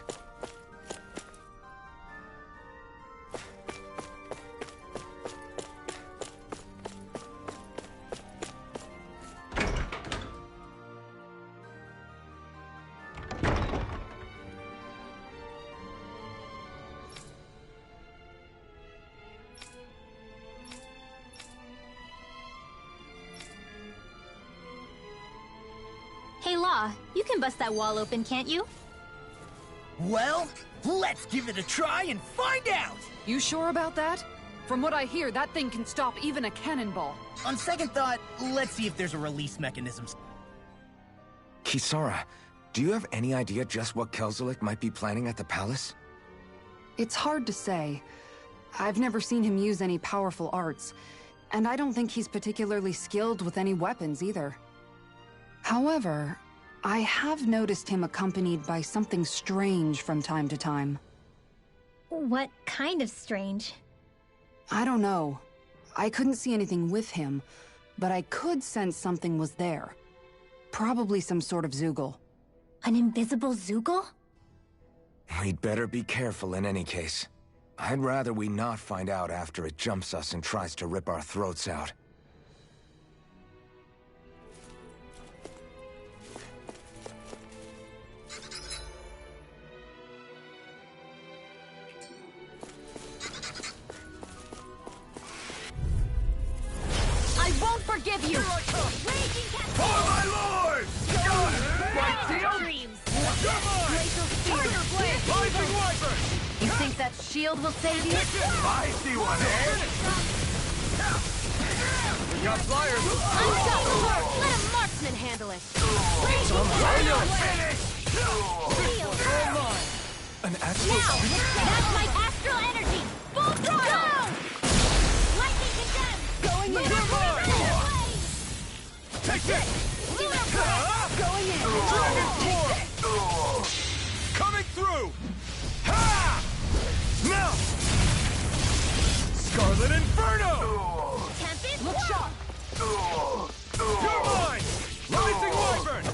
Hey, Law, you can bust that wall open, can't you? Well, let's give it a try and find out! You sure about that? From what I hear, that thing can stop even a cannonball. On second thought, let's see if there's a release mechanism. Kisara, do you have any idea just what Kelzelik might be planning at the palace? It's hard to say. I've never seen him use any powerful arts, and I don't think he's particularly skilled with any weapons either. However, I have noticed him accompanied by something strange from time to time. What kind of strange? I don't know. I couldn't see anything with him, but I could sense something was there. Probably some sort of Zeugle. An invisible Zeugle? We'd better be careful in any case. I'd rather we not find out after it jumps us and tries to rip our throats out. I won't forgive you! For my lord! Dreams! Rising Wyvern! You think that shield will save you? I see one, eh? We got flyers! Unstoppable! Let a marksman handle it! An astral... That's my astral energy! Full throttle! Lightning condemned! Going in! Take this! Going in! Dragon form! Coming through! Ha! Now! Scarlet Inferno! Tempest! Look sharp! You're mine! Rising Wyvern!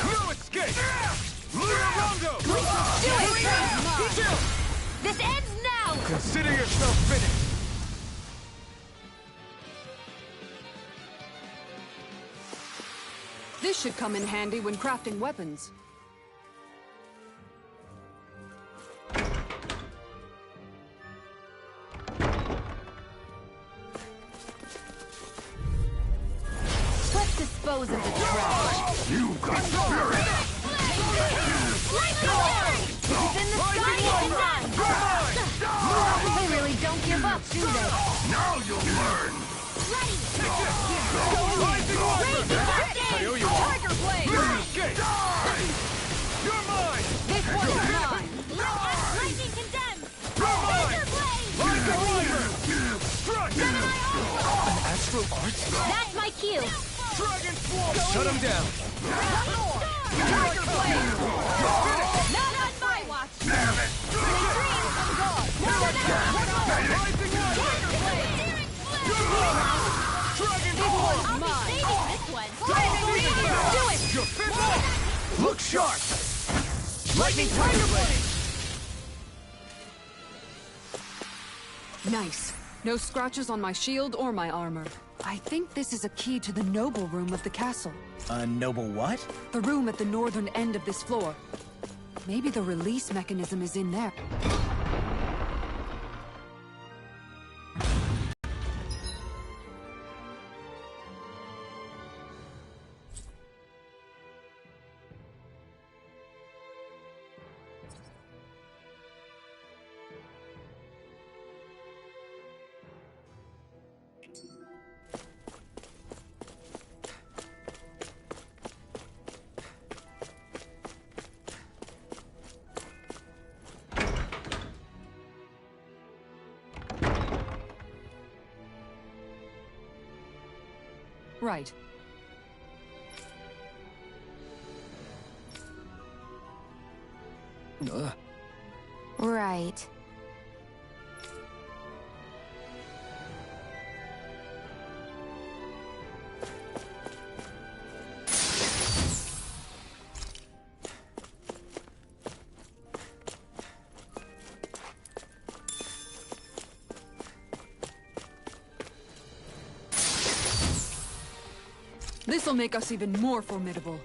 No escape! Lunar Rondo! This ends now! Consider yourself finished! This should come in handy when crafting weapons. Let's dispose of the trash. You got spirit! It's in the sky! They really don't give up, do they? Now you'll learn! Rising Wyvern! I owe you one! Tiger Blade! No escape! You're mine! This one is mine! Lightning condemned! You're mine! Rising Wyvern! Strike! An astral art? That's my cue! Dragon Swarm! Shut him down! Tiger Blade! Not on my watch! Damn it! Rising Wyvern! You're mine! Dragon Swarm! I'll mine. be saving this one. Do it! You're finished! Look sharp! Lightning Tiger Blade! Nice. No scratches on my shield or my armor. I think this is a key to the noble room of the castle. A noble what? The room at the northern end of this floor. Maybe the release mechanism is in there. Right. Right. This'll make us even more formidable.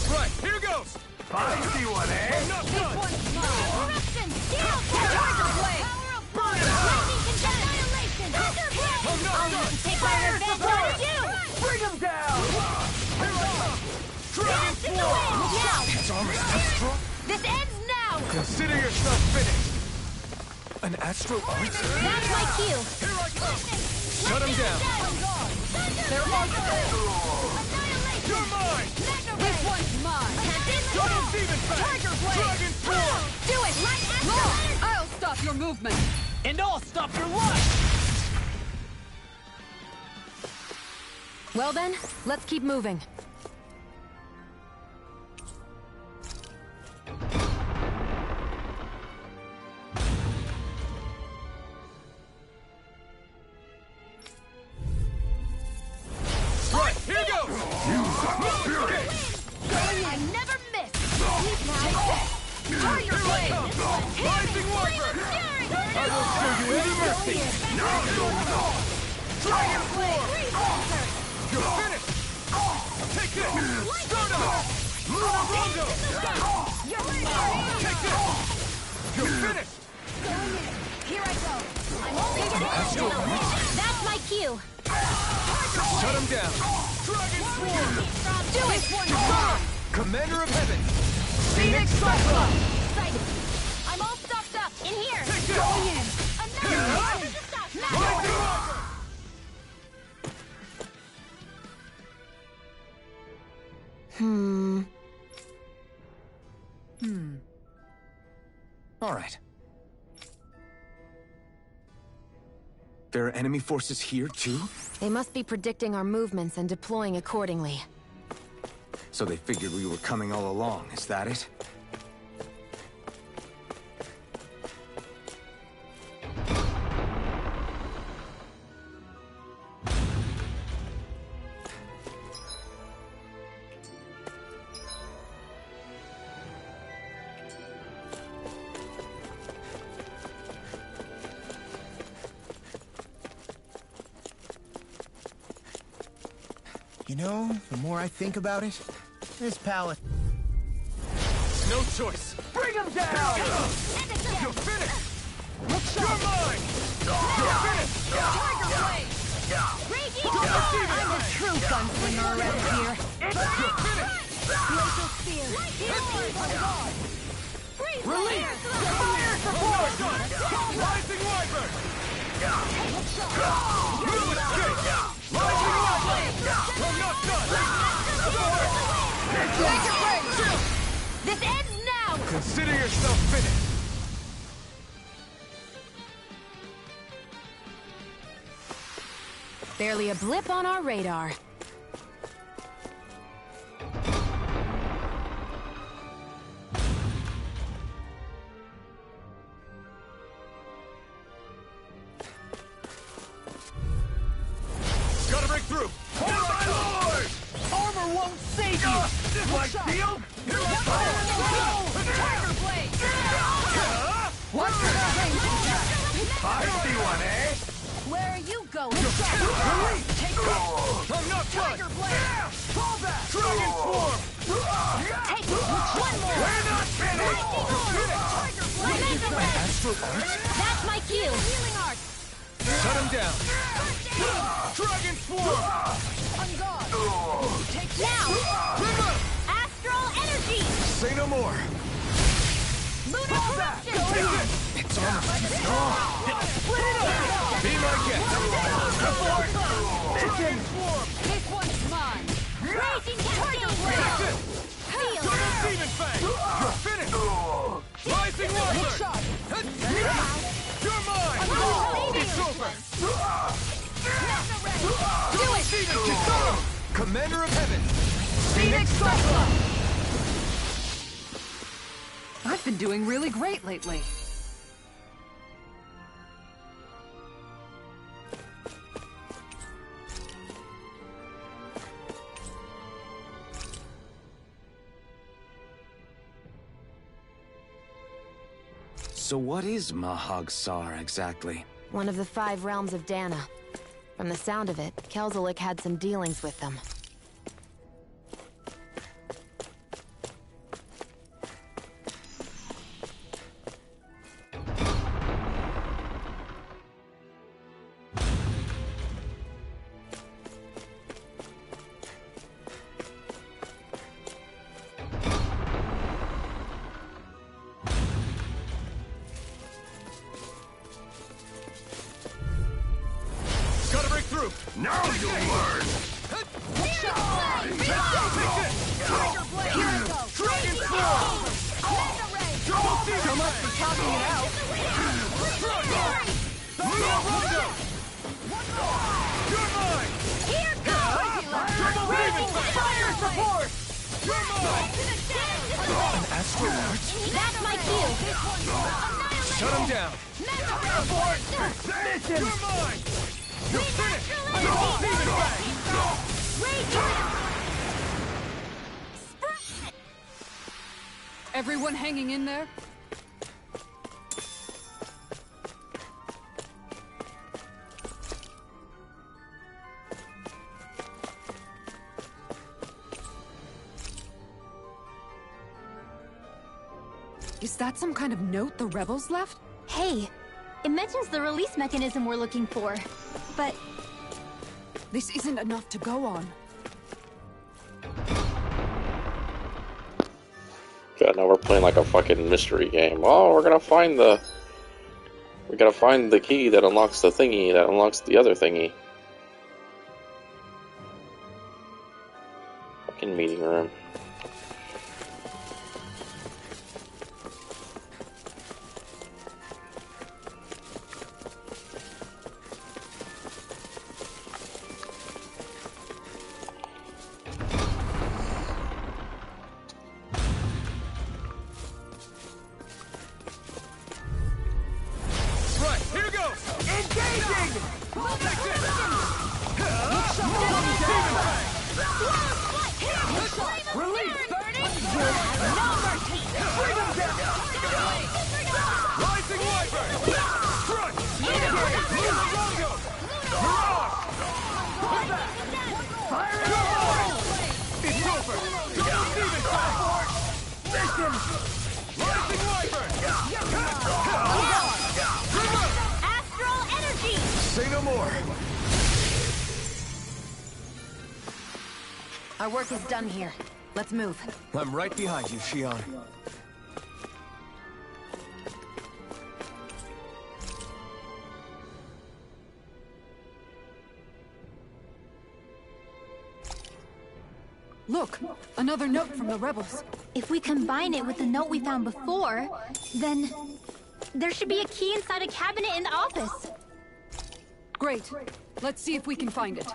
Right, here goes! I see one, eh? I'm not done! Eruption! Steel Force! Tiger Blade! Power of Burn! Lightning Conjunct! Annihilation! Thunder Blade! I'm not I'll done! even take my revenge on you! Bring him down! Here I come! Dragon Blast in the wind! Now! His armor's that strong? This ends now! Consider yourself finished! An astral art? That's my cue! Here I come! Shut him down! There are You're mine! This one's mine! Double Demon Fang! Tiger Blade! Dragon Form! Do it! Light Wrong! I'll stop your movement! And I'll stop your luck! Well then, let's keep moving. Right, here goes! I never miss! Tiger Blade! Rising Wyvern! I will show you any mercy! Dragon Form! You're finished! Take this! Start up! Luna Rondo! Take this! You're finished! Here I go! I'm only getting started! That's my cue! Shut him down! Dragon Swarm! Do it! One Commander of Heaven! Phoenix Cyclone! I'm all stocked up! In here! Take this! Going in! Another! Rising Wyvern! All right. There are enemy forces here, too? They must be predicting our movements and deploying accordingly. So they figured we were coming all along, is that it? You know, the more I think about it, this palace... No choice! Bring him down! You're finished! You're mine! You're finished! Tiger Blade! Raging Double Demon I'm the Fang! true gunslinger around here! You're finished! Glacial Spear! Release! Fire support! Rising Wyvern! You escape! Rising Wyvern! yourself finished! Barely a blip on our radar. Gotta break through! For my lord! Armor won't save you! This my shield? Here I Tiger blade! Watch for that range attack. I see one, eh? Where are you going? Take that! I'm not done! Tiger blade! Fall back! Dragon swarm! Take it! One more! We're not finished! Tiger blade! Astral Arts? That's my cue! Healing art! Shut him down! Dragon swarm! On guard! Take now! Astral energy! Say no more! Lunar corruption! It's on! Split it up! Be my guest! Abort! Dragon swarm! This one's mine! Raging tiger That's blade! it! Double demon fang! You're finished! Rising water! You're mine! It's over! Do it! Demon Commander of Heaven! Phoenix Cyclone! I've been doing really great lately. So what is Mahag Sar exactly? One of the 5 realms of Dana. From the sound of it, Kelzelik had some dealings with them. Gotta break through! Now you'll learn! Tiger blade! Here I go! Dragon swarm! Mega ray! Double demon So much for talking it out. You're mine! Here goes! Double demon fang! Fire support! You're mine! An Astral Arts? That's my cue! Shut him down! Abort! Mission! You're mine! You're finished! Double demon fang! Everyone hanging in there? Is that some kind of note the rebels left? Hey, it mentions the release mechanism we're looking for, but This isn't enough to go on. God, now we're playing like a fucking mystery game. Oh, we gotta find the key that unlocks the thingy that unlocks the other thingy. Fucking meeting room. Right, here goes! Engaging! Take this! Release! Freedom down! Rising Wyvern! Front! Longo! Fire it up! It's over! Double demon fire! Mission! Rising Wyvern! astral energy! Say no more! Our work is done here. Let's move. I'm right behind you, Shion. Look, another note from the rebels. If we combine it with the note we found before, then there should be a key inside a cabinet in the office. Great. Let's see if we can find it.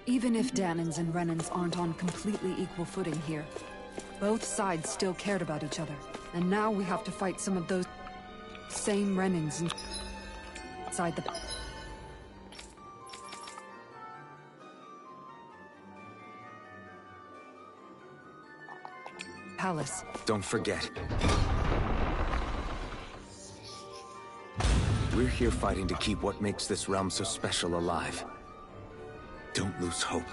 Even if Danans and Renans aren't on completely equal footing here, both sides still cared about each other. And now we have to fight some of those same Renans inside the palace. Don't forget. We're here fighting to keep what makes this realm so special alive. Don't lose hope.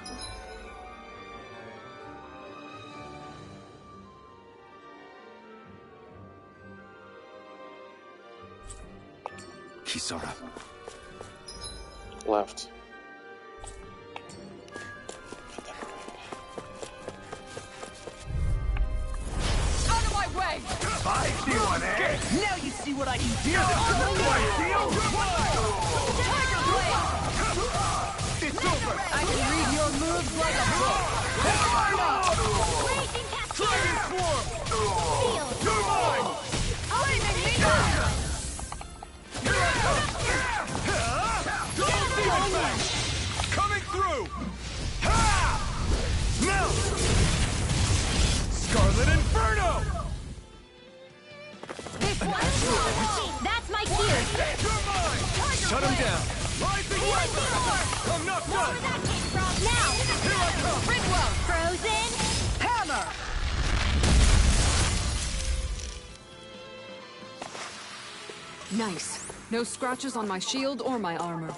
Kisara. Left. Out of my way! I see one, eh? Now you see what I can do! Tiger Blade! It's over! I can read your moves like a book! Raging Dragon Swarm! Steel! You're mine! Flaming Meteor! Demon Fang! Coming through! Ha! Now! Scarlet Inferno! That's my cue! You're mine! Shut him down! Rising Weapon! I'm not Where done! that came from? Now! Here I come! Ringwell! Frozen! Hammer! Nice. No scratches on my shield or my armor.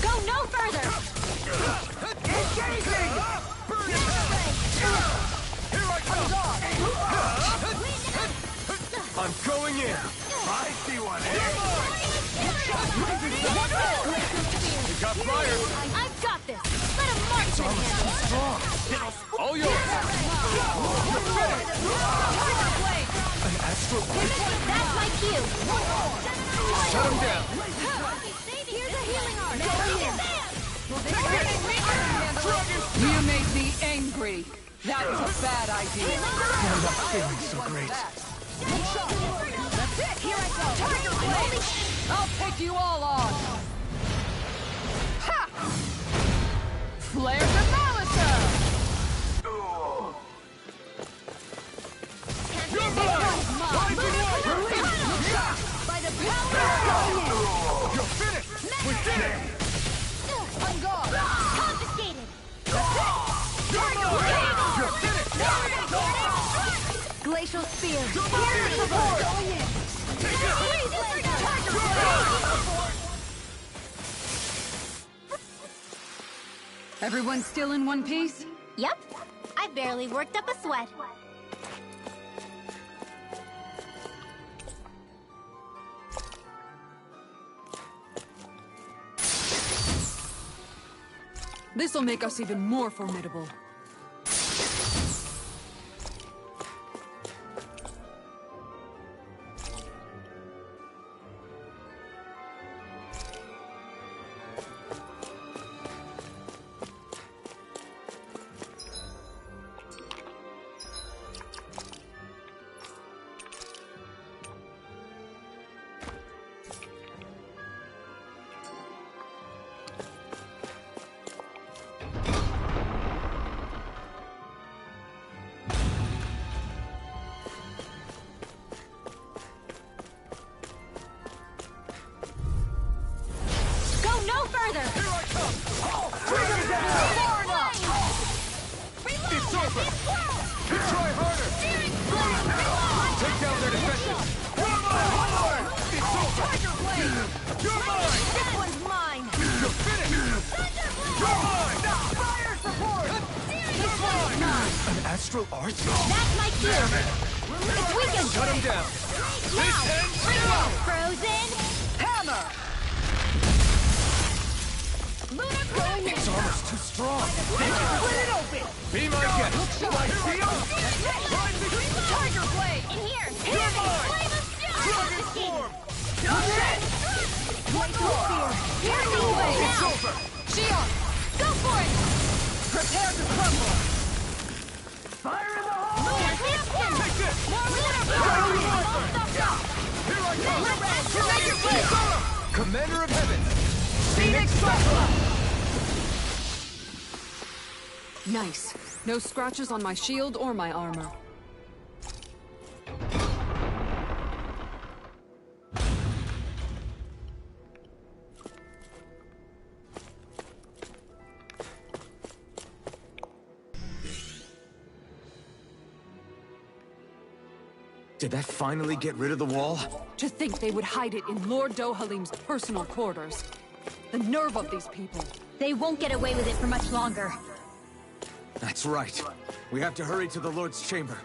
Go no further! Engaging! Burn it! Here I come! I'm going in! I see one, eh? You got fired! I've got this! Let him march with him! All yours! You're finished! An astral That's my cue! Shut him down! Here's a healing arm! You made me angry. That was a bad idea. I'm not feeling so great. That's it. Here I go. Tiger Blade. I'll take you all on. Ha! Flare Demolitor. You're mine! Rising Weapon! By the power of You're finished! We did it! I'm gone. confiscated! You're mine! You're finished! Glacial Spear! Support! Going in! Everyone still in one piece? Yep. I barely worked up a sweat. This'll make us even more formidable. You're mine! This one's mine! You're finished! You're mine! Fire support! This one's mine! An astral art? That's my cue! It's weakened! Shut him down! Now! Bring it! Frozen! Hammer! Lunar going in! His armor's too strong! Split it open! Be my guest! My shield! Tiger blade! In here! You're mine! Flame of steel! Dragon form! One more! Piercing blade! It's Now! over! Shield! Go for it! Prepare to crumble! Fire in the hole! Lunar Hampton! Take this! More lunar Fire! power! Here I come! Lunar red! Tiger blade! Commander of Heaven! Phoenix Buckler! Nice. No scratches on my shield or my armor. Did that finally get rid of the wall? To think they would hide it in Lord Dohalim's personal quarters. The nerve of these people. They won't get away with it for much longer. That's right. We have to hurry to the Lord's chamber.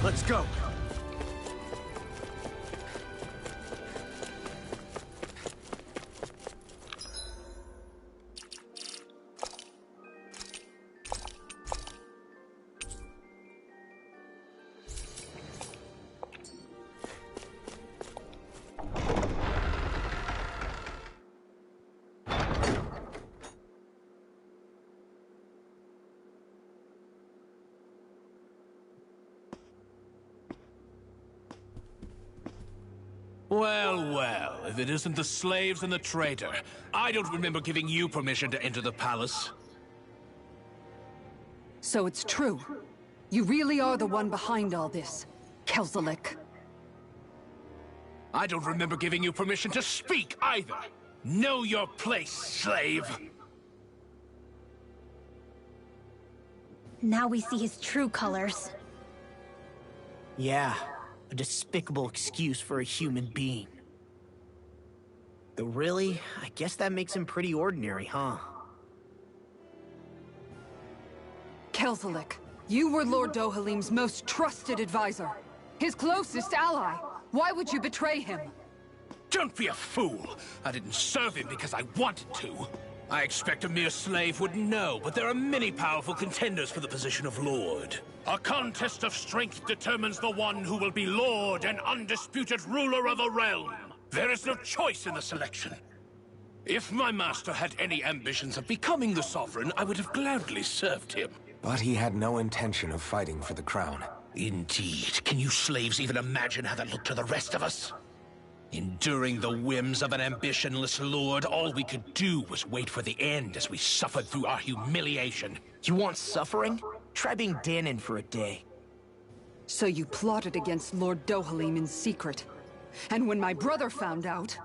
Let's go. Well, well, if it isn't the slaves and the traitor. I don't remember giving you permission to enter the palace. So it's true. You really are the one behind all this, Kelzelik. I don't remember giving you permission to speak either. Know your place, slave. Now we see his true colors. Yeah, a despicable excuse for a human being. Though really, I guess that makes him pretty ordinary, huh? Kelzelik, you were Lord Dohalim's most trusted advisor. His closest ally. Why would you betray him? Don't be a fool. I didn't serve him because I wanted to. I expect a mere slave wouldn't know, but there are many powerful contenders for the position of Lord. A contest of strength determines the one who will be Lord and undisputed ruler of a realm. There is no choice in the selection. If my master had any ambitions of becoming the sovereign, I would have gladly served him. But he had no intention of fighting for the crown. Indeed. Can you slaves even imagine how that looked to the rest of us? Enduring the whims of an ambitionless lord, all we could do was wait for the end as we suffered through our humiliation. You want suffering? Try being Danon for a day. So you plotted against Lord Dohalim in secret. And when my brother found out...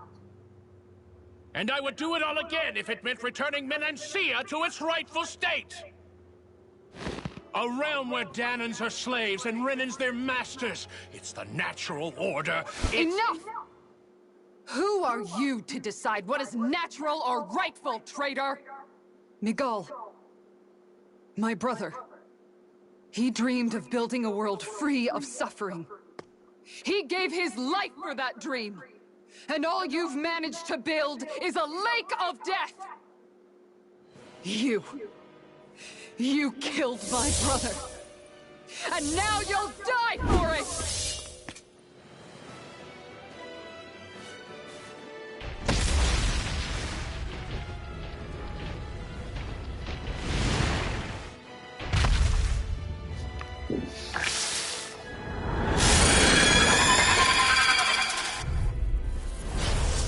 And I would do it all again if it meant returning Menancia to its rightful state! A realm where Danons are slaves and Renans their masters. It's the natural order. Enough! Who are you to decide what is natural or rightful, traitor? Miguel, my brother, he dreamed of building a world free of suffering. He gave his life for that dream. And all you've managed to build is a lake of death! You killed my brother. And now you'll die for it!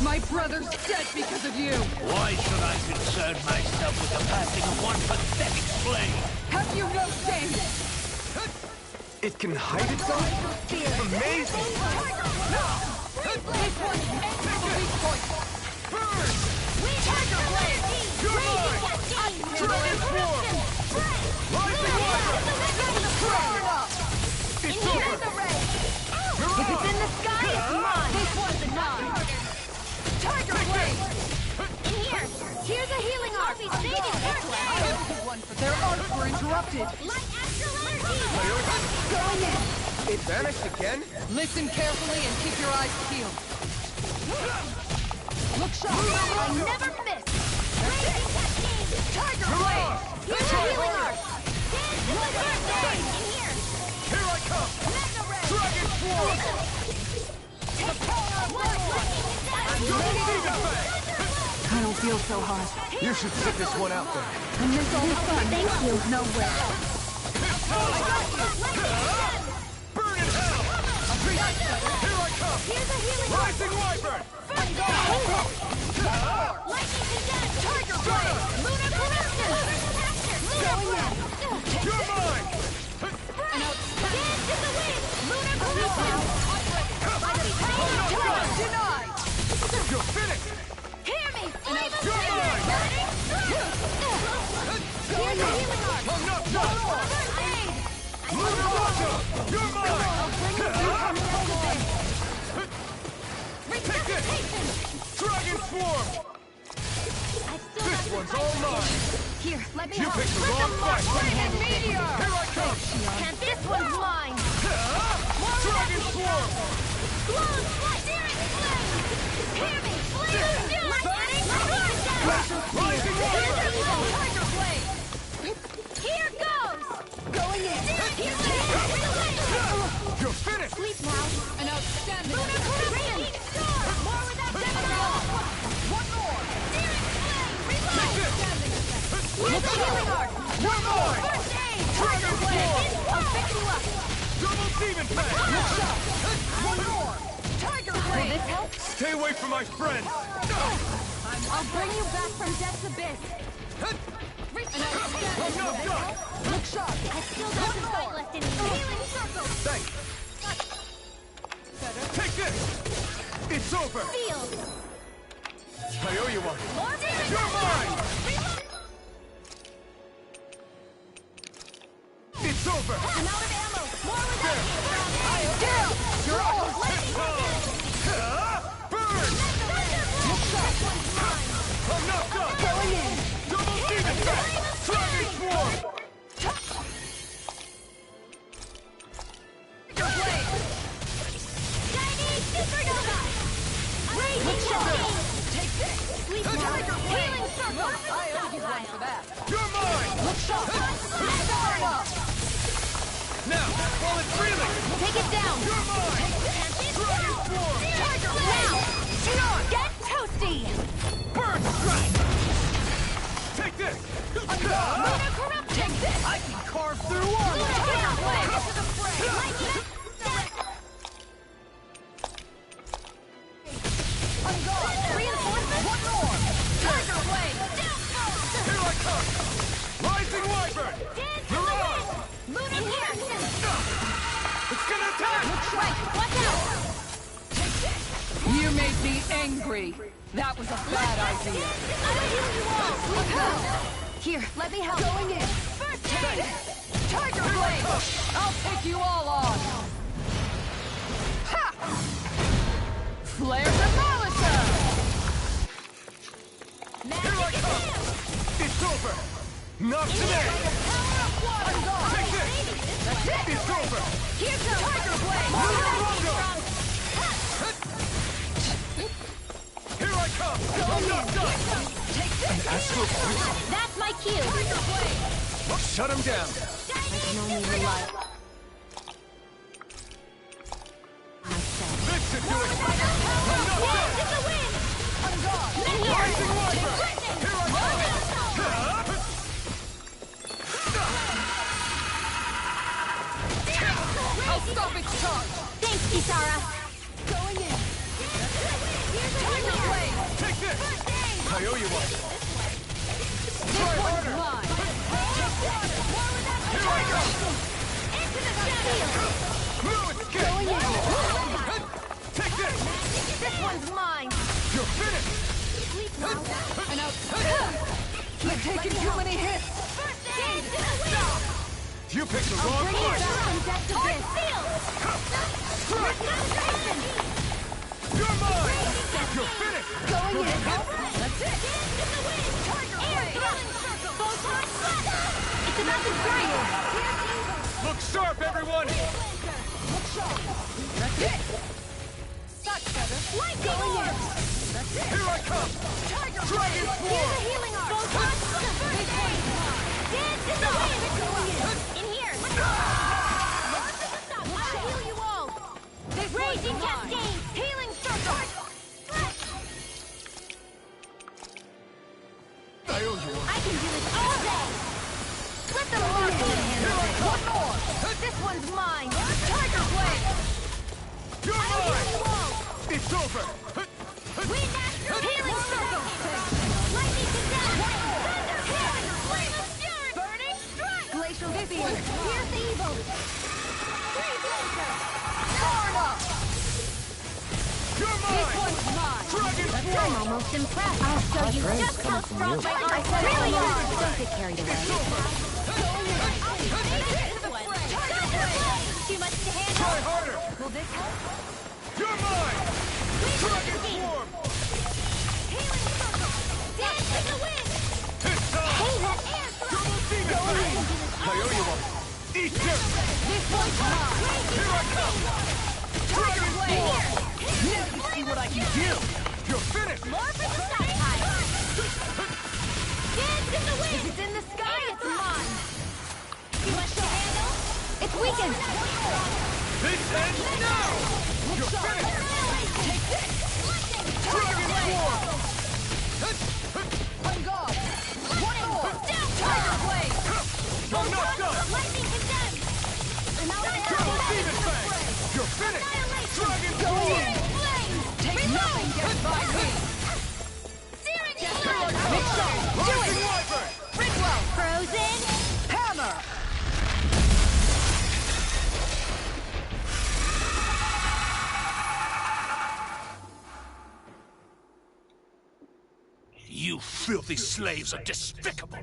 My brother's dead because of you! Why should I concern myself with the passing of one pathetic slave? Have you no shame? It can hide itself? Amazing! This one's weak point! Tiger blade! You're mine! Dragon form! It's over! If it's in the sky, We're interrupted. Light astral energy! Going in. It vanished again? Listen carefully and keep your eyes peeled. Look sharp. I never miss! Raging technique! Tiger Blade. Here's a healing art! Dance to the birthday! In here! Here I come! Mega ray! Dragon Swarm! The power of lightning is out! I don't feel so hot. You should sit this one out there. I miss all the fun. Thank you. No way. Burn in hell! Here I come! Here's a healing art! Rising Wyvern! Lightning condensed! Tiger blade! Lunar corruption! You're mine! Dance in the wind! Lunar corruption! Denied. You're finished! Hear me! Flame of You're fire! mine! Here's a healing art! I'm not done! First aid! Lunar Roger! You're mine! Take this! Dragon Swarm! This one's all mine! Here, let me You help. picked the wrong fight! Flaming meteor! Here I come! And this one's mine! Dragon Swarm! Blown flight! Searing flame! Hear me! Flame of steel! Lightning! Rising Wyvern! Tiger blade! Here goes! Going in! You're finished! Sleep now! An outstanding. Lunar corruption! More without Gemini! One more. Searing flame! Reload! Here's a healing art! One more! First aid! Dragon Swarm! I'll pick you up! Double Demon Pack! One more. Tiger Will Blade. this help? Stay away from my friends! I'll bring you back from death's abyss! I'm not done! Look sharp. I still got some fight left in me! Healing circle! Thanks! Take this! It's over! Field! I owe you one! More damage! You're mine! It's over! I'm out of ammo! More without You're all. Burn! I'm not done! Going in. Double Demon Pack! Dragon Swarm! Tiger Blade. Chinese supernova! Raging technique! Take this. Sleep now! Healing circle! I owe you one for that. You're mine! Look sharp. Fire up. Now, while it's reeling! Take it down! You're mine! Dragon Swarm! Tiger now! Get toasty! Burn Strike! Take this! Lunar corruption! Take this. I can carve through armor. Tiger blade! To the fray. I'm gone. Reinforcements? One more. Tiger Blade. Here I come! Rising Wyvern! Dance in the wind! Lunar corruption! It's gonna attack! Right, watch out! You made me angry. That was a bad idea. I will heal you all! Sleep now! Here, let me help! Going in. First aid! Tiger Blade. I'll take you all on. Ha! Flare Demolisher. Here I come! It's over! Not today! I'm gone. Take this! That's it. It's over! Here goes! Tiger Blade. Here I come! I'm not done! Take this. That's my cue! Tiger Blade. Shut him down! I can only rely myself. This should do it! Dance in the wind! I'm gone. Rising Wyvern! Here I come! I'll stop its charge. Thanks, Kisara! Going in. Here's a Tiger healer! Blade. Take this! I owe you one! This one's mine. Here I go! Into the field! No escape! Going in! Take this! This one's mine! You're finished! Sleep now! And out. You've taken too many hits. First aid! Dance in the wind! You picked the I'll wrong bring you fight! back from death to this! Concentration! You're mine! You're finished! Going in. That's it. Dance in the wind! Tiger Air Blade. healing circle! Photon blast! It's about to strike! Look sharp, everyone! Look sharp! That's it! Such feather! Lightning orb! That's it! Here I come! Tiger Dragon Blade! Form! Here's a healing arm! First aid! Dance in the wind! In here! I'll heal you all! Raging Cascade! Healing Circle! I owe you one. I can do this all day! Let the Lord handle it! One more! This one's mine! Tiger Blade! You're I'll heal mine! you all! It's over! Wind Astral Healing Circle! Lightning Condemn! Thunder Healing! Flame of Fury! Burning Strike! Glacial Spear! Here's the evil! Free Blazer! Torn up! You're This mine! one's mine! Dragon I'm Form! almost impressed! I'll show you just how strong my arms really are! Don't get carried away. Too much to handle! Try harder! Will this help? You're mine! Dragon Form! Healing Circle! Dance in the wind! It's time! Hey, that air thrust! Double Demon Fang! I owe you one! Eat this! This one's mine! Here I come! Dragon Form! Here, you see what I can do! You're finished! More for the sky high! Dance in the wind! If it's in the sky, it's mine! Too much to handle? It's weakened! This ends now! You're finished! Take this! Dragon Form! On guard! One more! Down! Tiger Blade! I'm not done! Lightning Condemn! Double Demon Fang! You're finished! Dragon Form! Take nothing gets by me! Searing Blade! Rising Wyvern! Ridwell! Frozen! Hammer! You filthy slaves are despicable.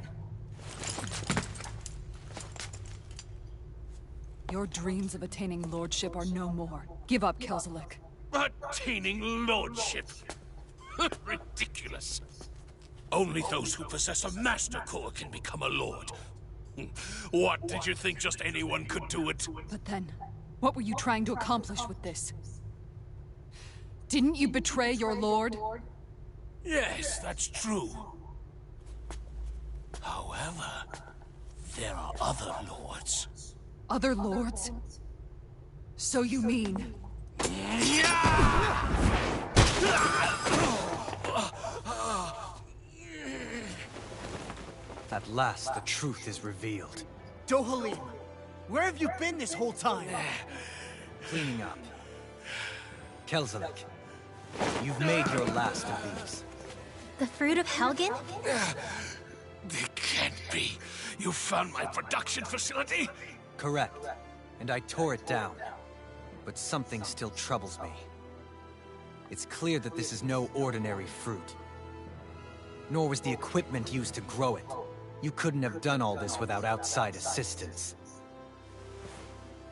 Your dreams of attaining lordship are no more. Give up, Kelzelik. Attaining lordship. Ridiculous. Only those who possess a master core can become a lord. What, did you think just anyone could do it? But then, what were you trying to accomplish with this? Didn't you betray your lord? Yes, that's true. However, there are other lords. Other lords? So you mean... At last, the truth is revealed. Dohalim, where have you been this whole time? Cleaning up. Kelzelik, you've made your last of these. The fruit of Helgen? It can't be. You found my production facility? Correct. And I tore it down. But something still troubles me. It's clear that this is no ordinary fruit. Nor was the equipment used to grow it. You couldn't have done all this without outside assistance.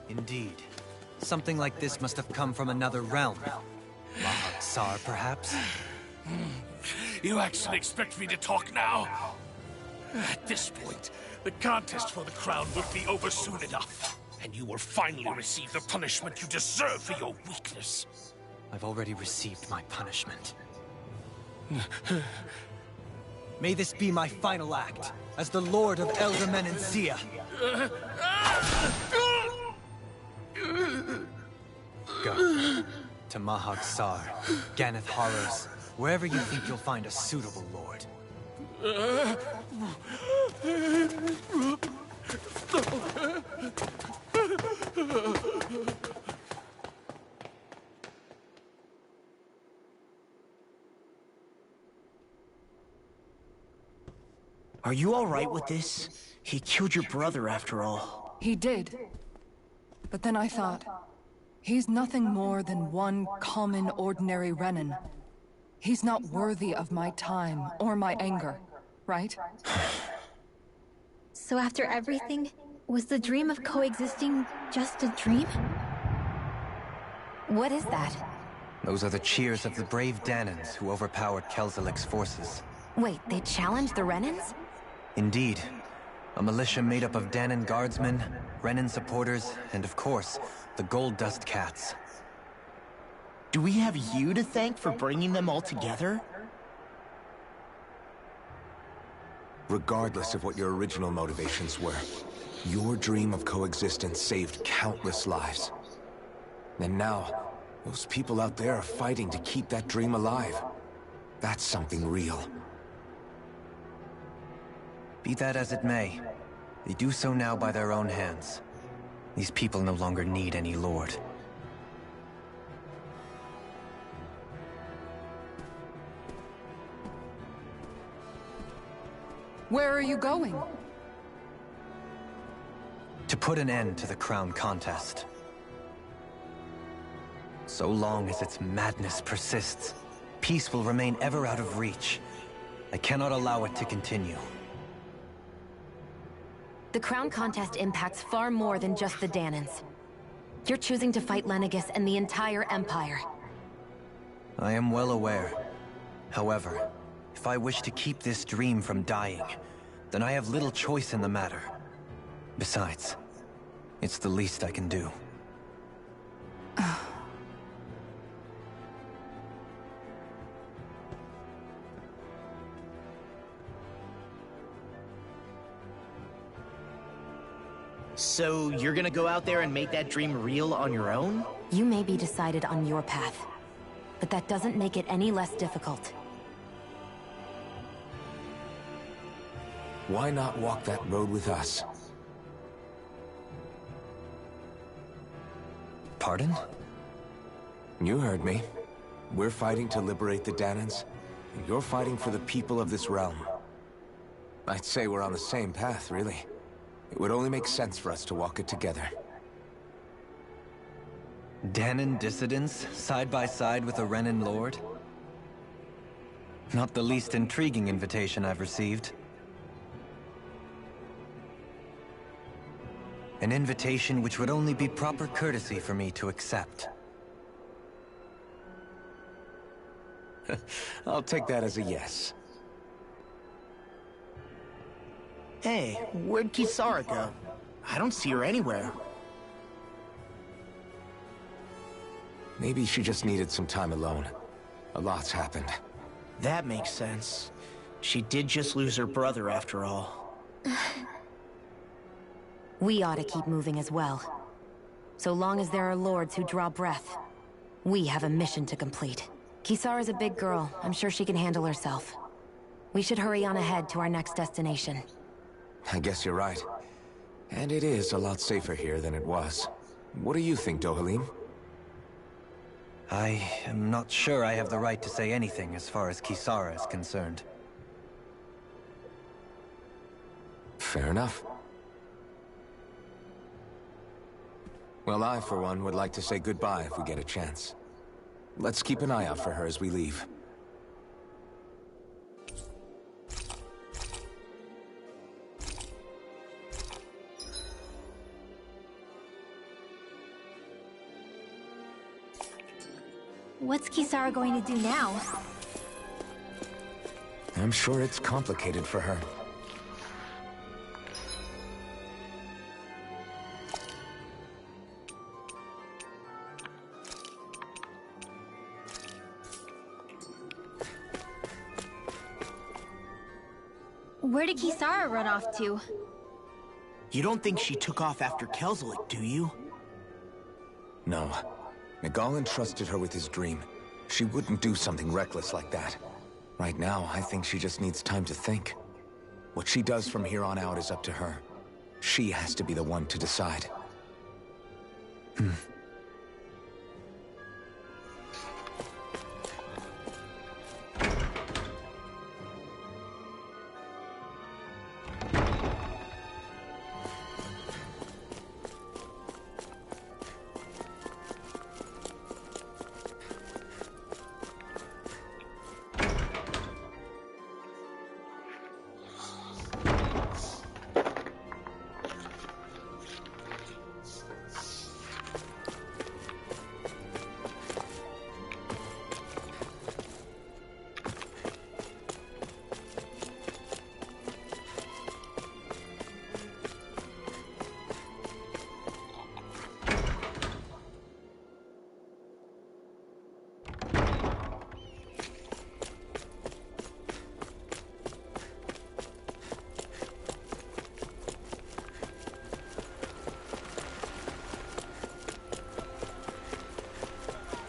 Indeed. Something like this must have come from another realm. Mahag-Sar, perhaps? You actually expect me to talk now? At this point, the contest for the crown will be over soon enough. And you will finally receive the punishment you deserve for your weakness. I've already received my punishment. May this be my final act, as the Lord of Elder Menancia. Go. To Mahag-Sar, Ganeth Horrors, wherever you think you'll find a suitable lord. Are you alright with this? He killed your brother after all. He did. But then I thought, he's nothing more than one common, ordinary Renan. He's not worthy of my time or my anger, right? So after everything, was the dream of coexisting just a dream? What is that? Those are the cheers of the brave Danans who overpowered Kelzelik's forces. Wait, they challenged the Renans? Indeed. A militia made up of Danon guardsmen, Renan supporters, and of course, the Gold Dust Cats. Do we have you to thank for bringing them all together? Regardless of what your original motivations were, your dream of coexistence saved countless lives. And now, those people out there are fighting to keep that dream alive. That's something real. Be that as it may, they do so now by their own hands. These people no longer need any lord. Where are you going? To put an end to the crown contest. So long as its madness persists, peace will remain ever out of reach. I cannot allow it to continue. The crown contest impacts far more than just the Danons. You're choosing to fight Lenegis and the entire Empire. I am well aware. However, if I wish to keep this dream from dying, then I have little choice in the matter. Besides, it's the least I can do. So you're gonna go out there and make that dream real on your own? You may be decided on your path, but that doesn't make it any less difficult. Why not walk that road with us? Pardon? You heard me. We're fighting to liberate the Danons, and you're fighting for the people of this realm. I'd say we're on the same path, really. It would only make sense for us to walk it together. Danon dissidents, side by side with a Renan lord? Not the least intriguing invitation I've received. An invitation which would only be proper courtesy for me to accept. I'll take that as a yes. Hey, where'd Kisara go? I don't see her anywhere. Maybe she just needed some time alone. A lot's happened. That makes sense. She did just lose her brother after all. We ought to keep moving as well. So long as there are lords who draw breath, we have a mission to complete. Kisara's a big girl. I'm sure she can handle herself. We should hurry on ahead to our next destination. I guess you're right. And it is a lot safer here than it was. What do you think, Dohalim? I am not sure I have the right to say anything as far as Kisara is concerned. Fair enough. Well, I, for one, would like to say goodbye if we get a chance. Let's keep an eye out for her as we leave. What's Kisara going to do now? I'm sure it's complicated for her. Where did Kisara run off to? You don't think she took off after Kelzelik, do you? No. Nagal entrusted her with his dream. She wouldn't do something reckless like that. Right now, I think she just needs time to think. What she does from here on out is up to her. She has to be the one to decide.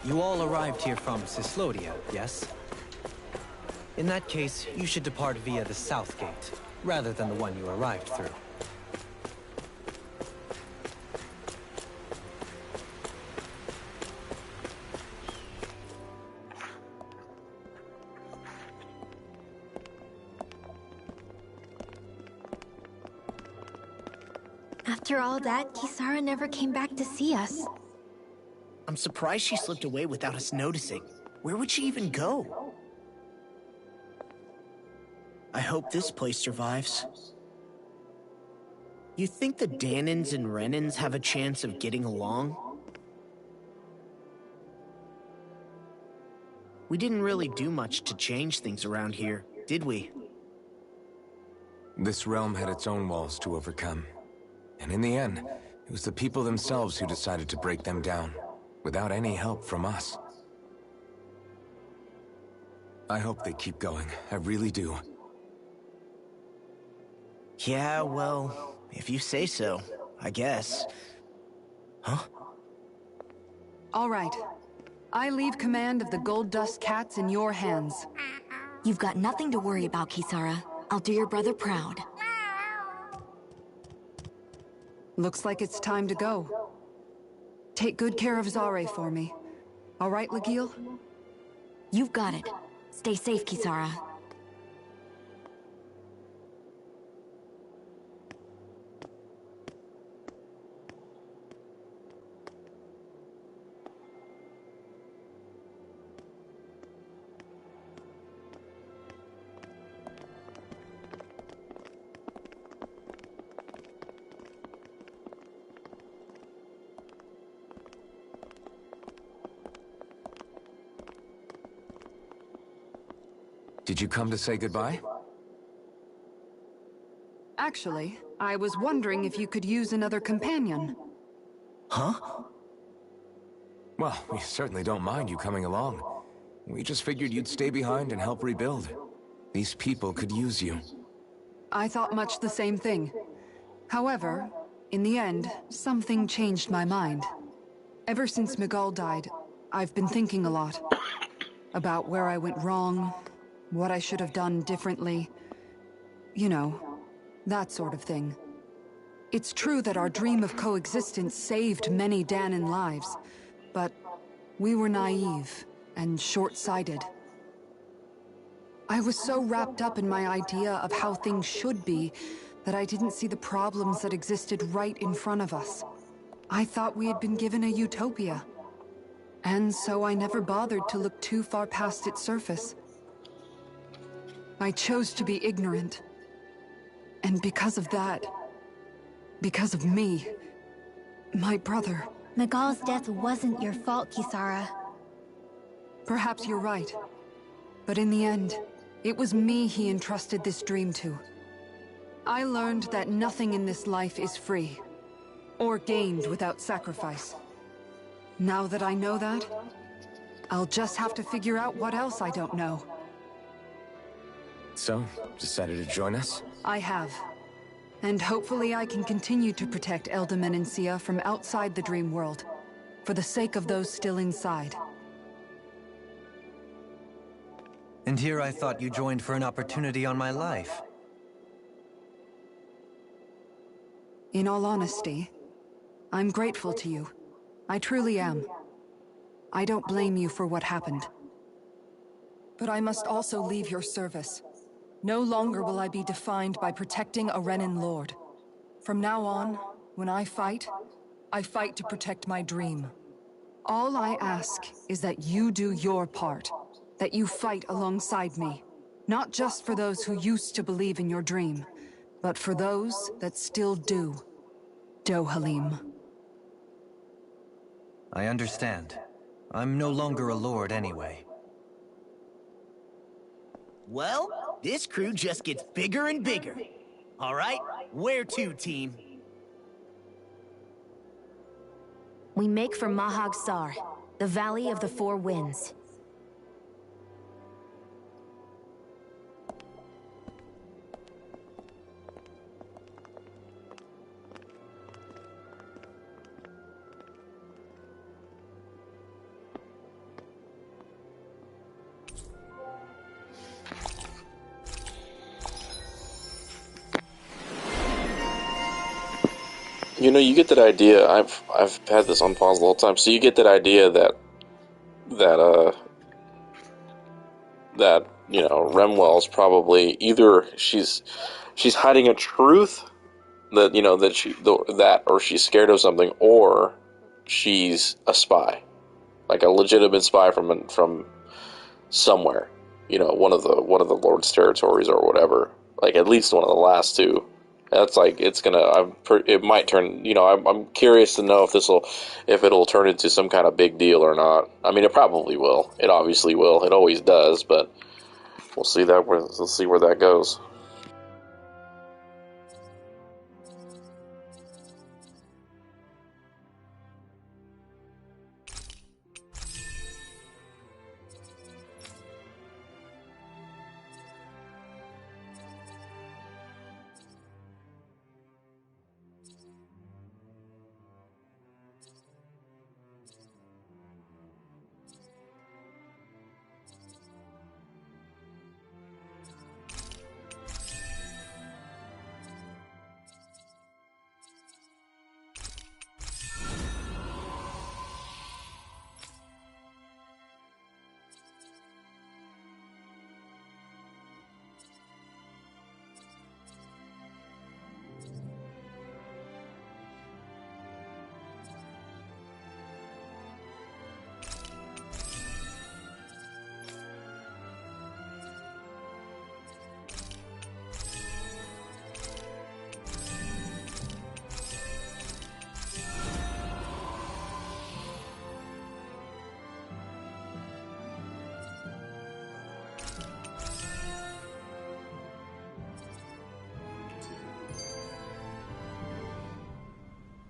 You all arrived here from Cislodia, yes? In that case, you should depart via the south gate, rather than the one you arrived through. After all that, Kisara never came back to see us. I'm surprised she slipped away without us noticing. Where would she even go? I hope this place survives. You think the Danins and Renins have a chance of getting along? We didn't really do much to change things around here, did we? This realm had its own walls to overcome. And in the end, it was the people themselves who decided to break them down, without any help from us. I hope they keep going. I really do. Yeah, well, if you say so, I guess. Huh? All right. I leave command of the Gold Dust Cats in your hands. You've got nothing to worry about, Kisara. I'll do your brother proud. Looks like it's time to go. Take good care of Zare for me. All right, Legil? You've got it. Stay safe, Kisara. Did you come to say goodbye? Actually, I was wondering if you could use another companion. Huh? Well, we certainly don't mind you coming along. We just figured you'd stay behind and help rebuild. These people could use you. I thought much the same thing. However, in the end, something changed my mind. Ever since Miguel died, I've been thinking a lot. About where I went wrong, what I should have done differently. You know, that sort of thing. It's true that our dream of coexistence saved many Danan lives, but we were naive and short-sighted. I was so wrapped up in my idea of how things should be that I didn't see the problems that existed right in front of us. I thought we had been given a utopia. And so I never bothered to look too far past its surface. I chose to be ignorant. And because of that, because of me, my brother... Miguel's death wasn't your fault, Kisara. Perhaps you're right. But in the end, it was me he entrusted this dream to. I learned that nothing in this life is free, or gained without sacrifice. Now that I know that, I'll just have to figure out what else I don't know. So, decided to join us? I have. And hopefully I can continue to protect Elda Menancia from outside the dream world, for the sake of those still inside. And here I thought you joined for an opportunity on my life. In all honesty, I'm grateful to you. I truly am. I don't blame you for what happened. But I must also leave your service. No longer will I be defined by protecting a Renin Lord. From now on, when I fight to protect my dream. All I ask is that you do your part, that you fight alongside me. Not just for those who used to believe in your dream, but for those that still do. Dohalim. I understand. I'm no longer a lord anyway. Well, this crew just gets bigger and bigger. All right, where to, team? We make for Mahag Sar, the Valley of the Four Winds. You know, you get that idea. I've had this on pause the whole time. So you get that idea that that that you know Remwell's probably either she's hiding a truth that you know that or she's scared of something, or she's a spy, like a legitimate spy from somewhere. You know, one of the Lord's territories or whatever. Like at least one of the last two. That's like it's gonna. It might turn. You know, I'm curious to know if it'll turn into some kind of big deal or not. I mean, it probably will. It obviously will. It always does. But we'll see we'll see where that goes.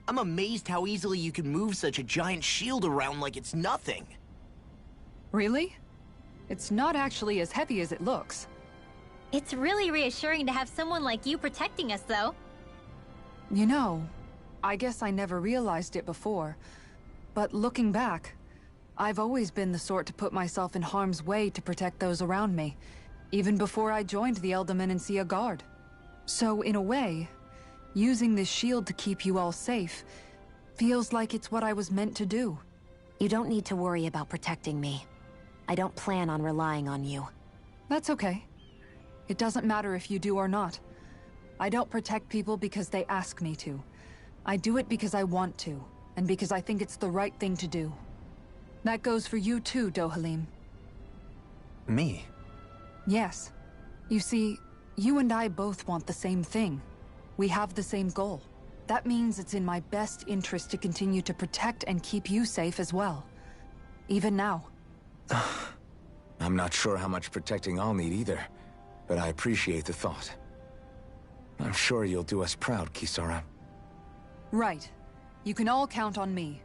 I'm amazed how easily you can move such a giant shield around like it's nothing. Really? It's not actually as heavy as it looks. It's really reassuring to have someone like you protecting us, though. You know, I guess I never realized it before, but looking back, I've always been the sort to put myself in harm's way to protect those around me, even before I joined the Elder Guard. So, in a way, using this shield to keep you all safe feels like it's what I was meant to do. You don't need to worry about protecting me. I don't plan on relying on you. That's okay. It doesn't matter if you do or not. I don't protect people because they ask me to. I do it because I want to, and because I think it's the right thing to do. That goes for you too, Dohalim. Me? Yes. You see, you and I both want the same thing. We have the same goal. That means it's in my best interest to continue to protect and keep you safe as well. Even now. I'm not sure how much protecting I'll need either, but I appreciate the thought. I'm sure you'll do us proud, Kisara. Right. You can all count on me.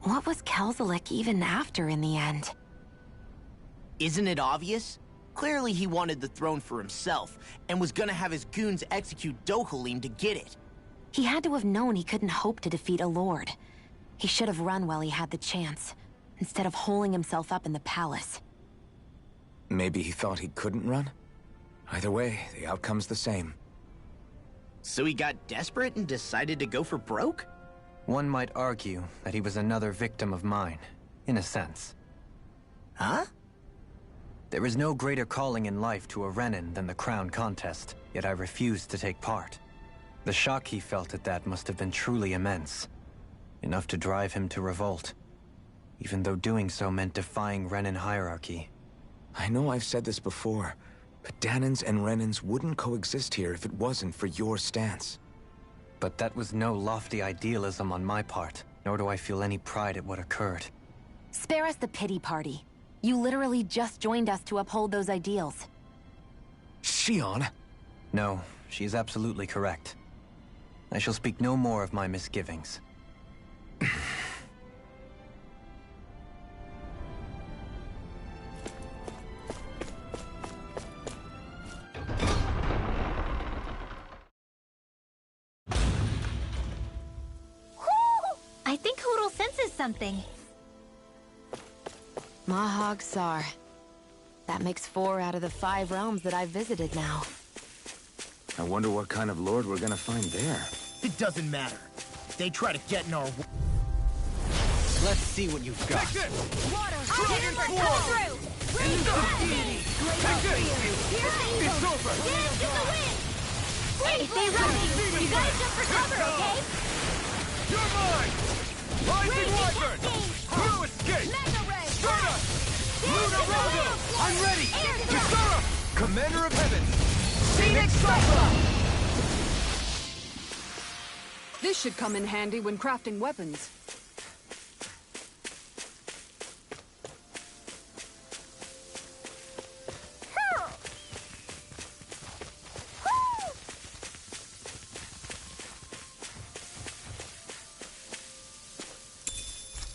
What was Kelzelik even after in the end? Isn't it obvious? Clearly he wanted the throne for himself, and was gonna have his goons execute Dohalim to get it. He had to have known he couldn't hope to defeat a lord. He should have run while he had the chance, instead of holding himself up in the palace. Maybe he thought he couldn't run? Either way, the outcome's the same. So he got desperate and decided to go for broke? One might argue that he was another victim of mine, in a sense. Huh? There is no greater calling in life to a Renin than the crown contest, yet I refused to take part. The shock he felt at that must have been truly immense. Enough to drive him to revolt, even though doing so meant defying Renin hierarchy. I know I've said this before, but Danans and Renins wouldn't coexist here if it wasn't for your stance. But that was no lofty idealism on my part, nor do I feel any pride at what occurred. Spare us the pity party. You literally just joined us to uphold those ideals. Shion? No, she is absolutely correct. I shall speak no more of my misgivings. I think Hoodle senses something. Mahag Sar. That makes 4 out of the 5 realms that I've visited now. I wonder what kind of lord we're gonna find there. It doesn't matter. They try to get in our way. Let's see what you've got. Water! Dragon come through! Raise the deity! Take this! Here's the evil! It's over! Get into the wind! If they rush you gotta jump for cover, okay? You're mine! Rising Wyvern! No escape! Mega Ray! Stardust! Lunar Rondo! I'm ready! Kisara! Commander of Heaven! Phoenix Cyclone! This should come in handy when crafting weapons.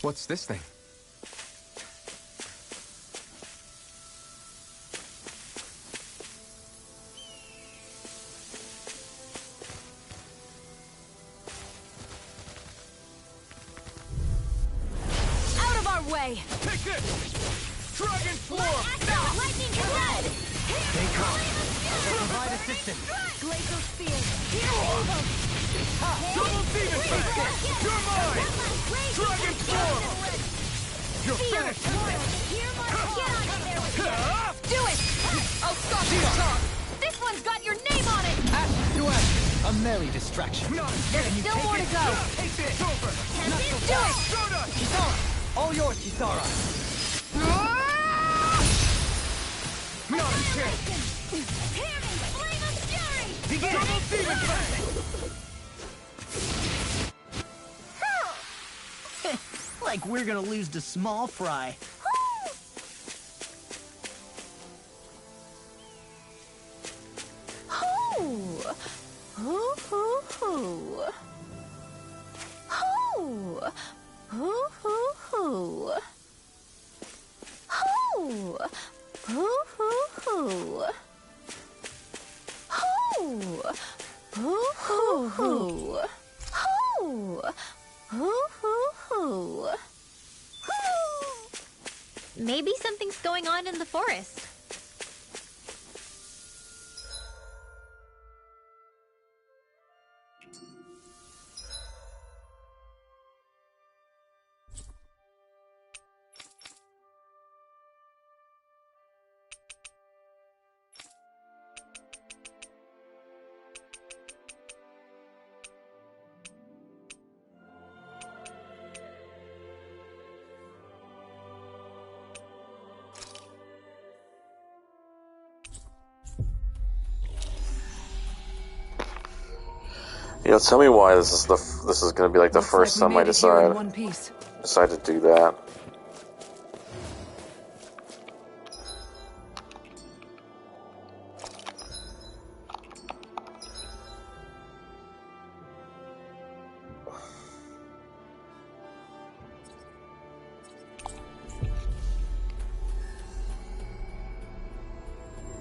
What's this thing? Out of our way! Take this! Dragon Swarm! Lightning is red! They come. Provide assistance. Glacial Spear! Here's evil! Double Demon Fang! You're mine! Dragon Swarm! You're finished! Here, Mark! Get on in there with you! Do it! I'll stop you, talk! This one's got your name on it! Ash to ash. A merry distraction. There's still more to go! Take this! It's over! Tempest, do it! Stardust! Kisara, all yours, Kisara. Not a chance! Hear me! Flame of Fury! Begin! Double Demon Fang! Like we're gonna lose to Small Fry. Maybe something's going on in the forest. You know, tell me why this is going to be like the first time I decide to do that.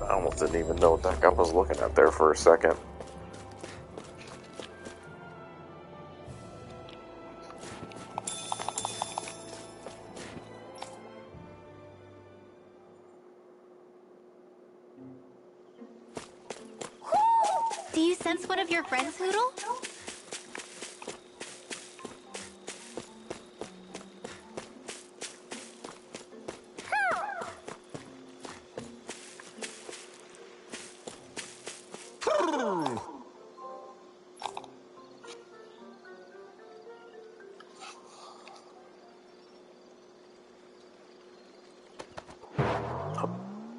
I almost didn't even know what the heck I was looking at there for a second. Do you sense one of your friends, Hoodle?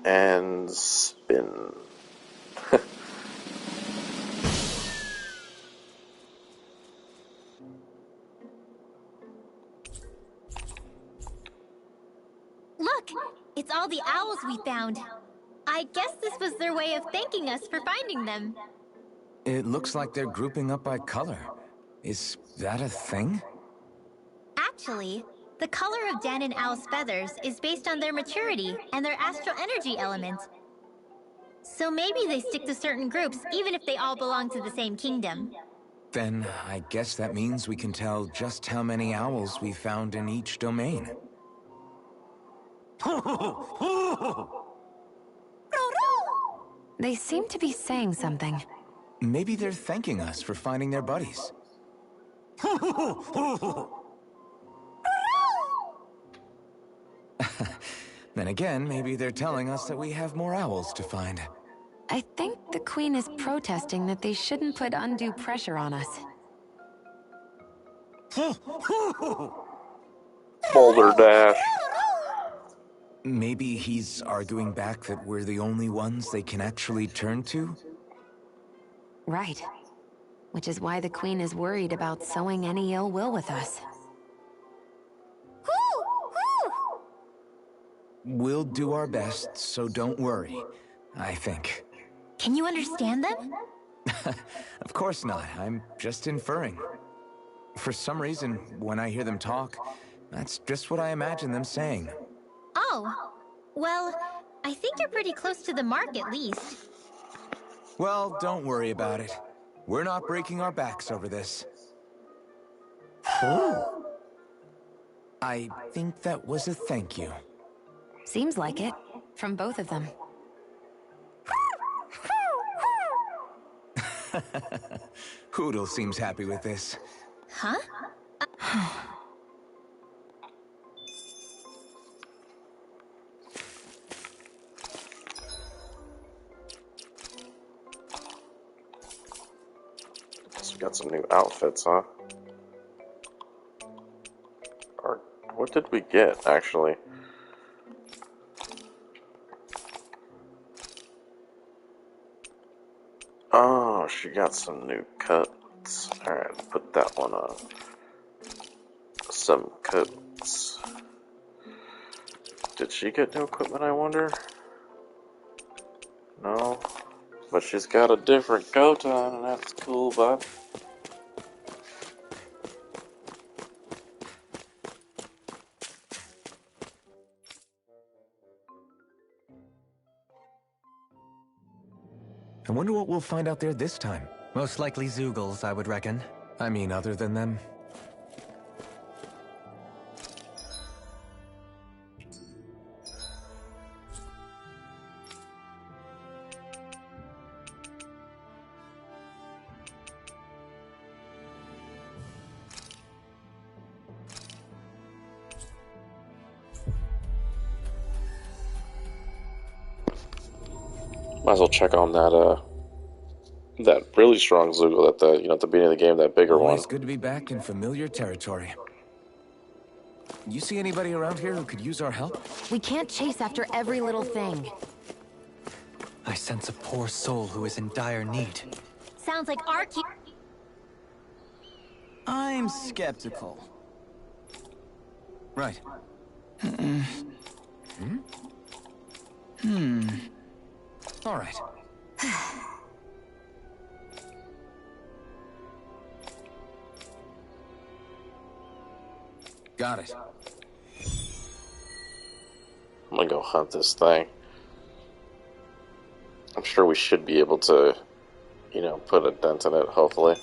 And spin. Look! It's all the owls we found. I guess this was their way of thanking us for finding them. It looks like they're grouping up by color. Is that a thing? Actually, the color of Dan and Owl's feathers is based on their maturity and their astral energy element. So maybe they stick to certain groups even if they all belong to the same kingdom. Then I guess that means we can tell just how many owls we found in each domain. They seem to be saying something. Maybe they're thanking us for finding their buddies. Then again, maybe they're telling us that we have more owls to find. I think the Queen is protesting that they shouldn't put undue pressure on us. Boulder Dash. Maybe he's arguing back that we're the only ones they can actually turn to? Right. Which is why the Queen is worried about sowing any ill will with us. We'll do our best, so don't worry, I think. Can you understand them? Of course not. I'm just inferring. For some reason, when I hear them talk, that's just what I imagine them saying. Oh, well, I think you're pretty close to the mark at least. Well, don't worry about it. We're not breaking our backs over this. I think that was a thank you. Seems like it. From both of them. Hoodle seems happy with this. Huh? So we got some new outfits, huh? Or what did we get, actually? Oh, she got some new cuts. Alright, put that one on. Some coats. Did she get new equipment, I wonder? No. But she's got a different coat on, and that's cool, bud. I wonder what we'll find out there this time. Most likely Zeugles, I would reckon. I mean, other than them. Might as well check on that really strong Zoogle at the at the beginning of the game, that bigger one. Always good to be back in familiar territory. You see anybody around here who could use our help? We can't chase after every little thing. I sense a poor soul who is in dire need. Sounds like our I'm skeptical. Right. All right. Got it. I'm gonna go hunt this thing. I'm sure we should be able to, put a dent in it, hopefully.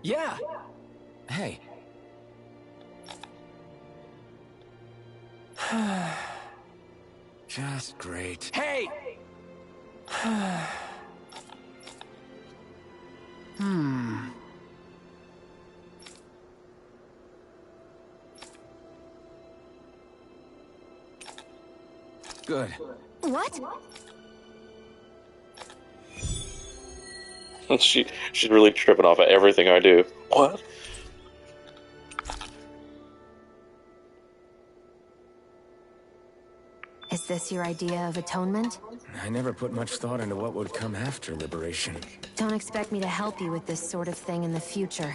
Yeah. Hey. Just great. Hey! Good. What? She's really tripping off at everything I do. What? Is this your idea of atonement? I never put much thought into what would come after liberation. Don't expect me to help you with this sort of thing in the future.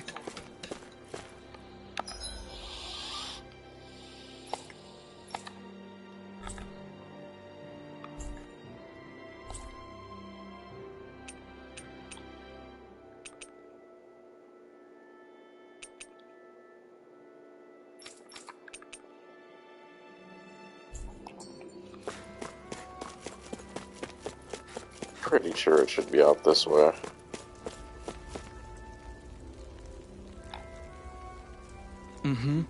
Pretty sure it should be out this way. Mm-hmm.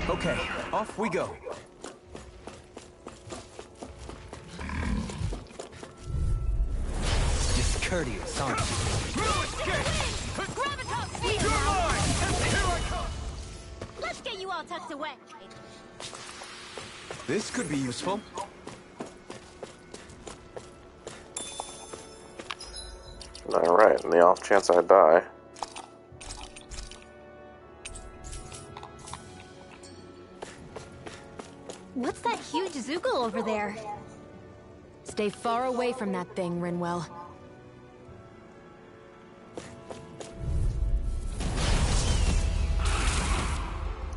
Okay, off we go. Discourteous, aren't you? Gravitas speed now! Let's get you all tucked away. This could be useful. Alright, in the off chance I die. What's that huge Zoogle over there? Stay far away from that thing, Rinwell.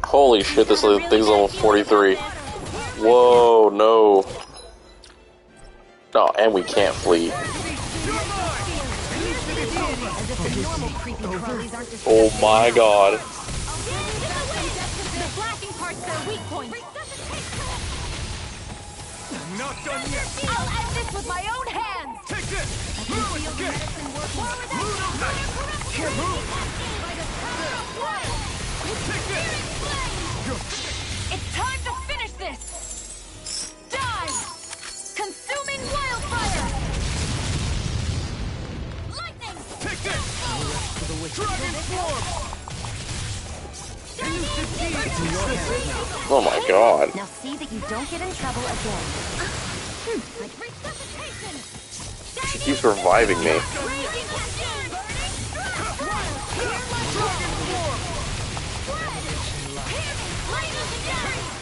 Holy shit, this thing's level 43. Whoa, no. No, and we can't flee. Oh my god. The flashing part's their weak point. Not done yet! I'll end this with my own hands! Take this! Move it, get! Can't move! Take this! It's time to finish this! Die! Consuming wildfire! Lightning! Take this! Dragon form! Oh my god. Now see that you don't get in trouble again. Resuscitation! She keeps reviving me. Raging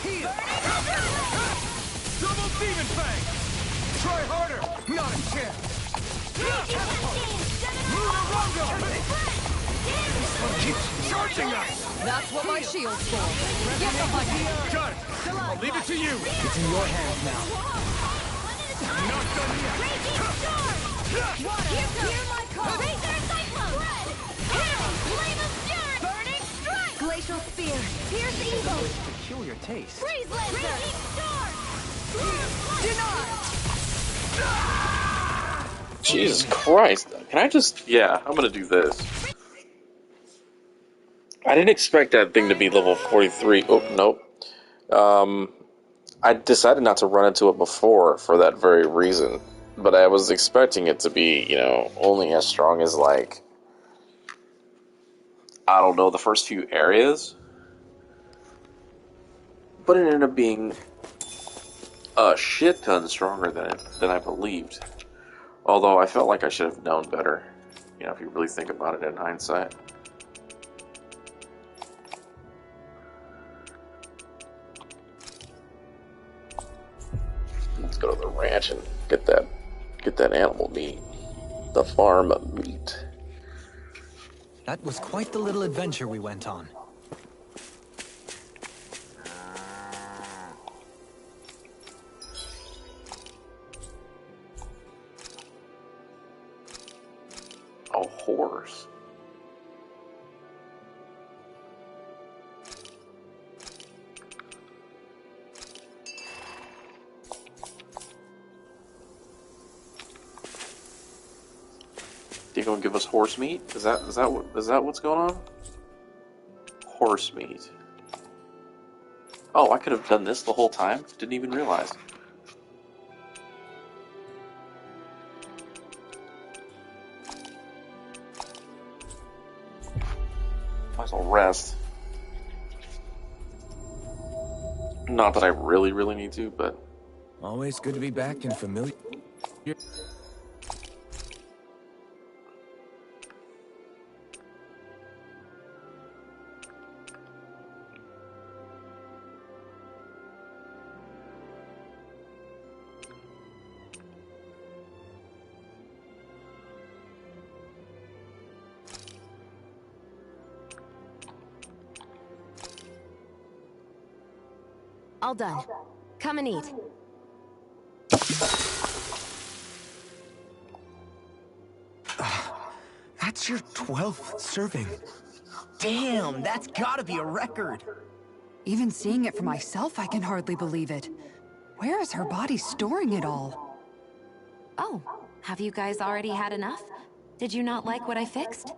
Fury! Double demon fang! Try harder! Not a chance! This one keeps charging us! That's what my shield's for. Get behind me. Got it! I'll leave it to you! It's in your hands now. Not done yet! Hear my call! Razor Cyclone! Flame of Fury! Burning Strike! Glacial Spear. Pierce Eagle! Peculiar taste. Freeze Lancer! Raging Storm! Jesus Christ. Can I just... Yeah, I'm gonna do this. I didn't expect that thing to be level 43. Oh, nope. I decided not to run into it before for that very reason. But I was expecting it to be, you know, only as strong as, like, I don't know, the first few areas. But it ended up being a shit ton stronger than I believed. Although I felt like I should have known better. You know, if you really think about it in hindsight. Let's go to the ranch and get that animal meat. The farm meat. That was quite the little adventure we went on. A horse. You gonna give us horse meat? Is that what's going on? Horse meat. Oh, I could have done this the whole time. Didn't even realize. Might as well rest. Not that I really need to, but Always good to be back in familiar... All done. Come and eat. That's your 12th serving. Damn, that's gotta be a record. Even seeing it for myself, I can hardly believe it. Where is her body storing it all? Oh, have you guys already had enough? Did you not like what I fixed?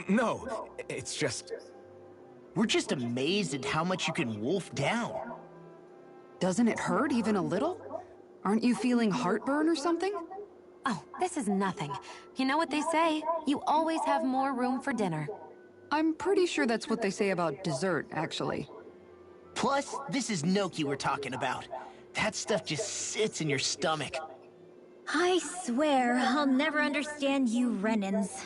No, it's just... We're just amazed at how much you can wolf down. Doesn't it hurt even a little? Aren't you feeling heartburn or something? Oh, this is nothing. You know what they say, you always have more room for dinner. I'm pretty sure that's what they say about dessert, actually. Plus, this is Noki we're talking about. That stuff just sits in your stomach. I swear I'll never understand you Renans.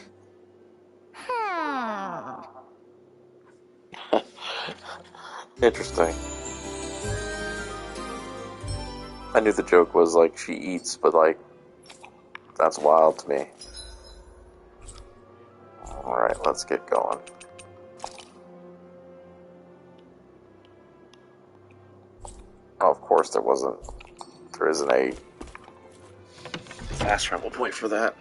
Interesting. I knew the joke was like she eats, but like that's wild to me. Alright, let's get going. Oh, of course there isn't a fast travel point for that.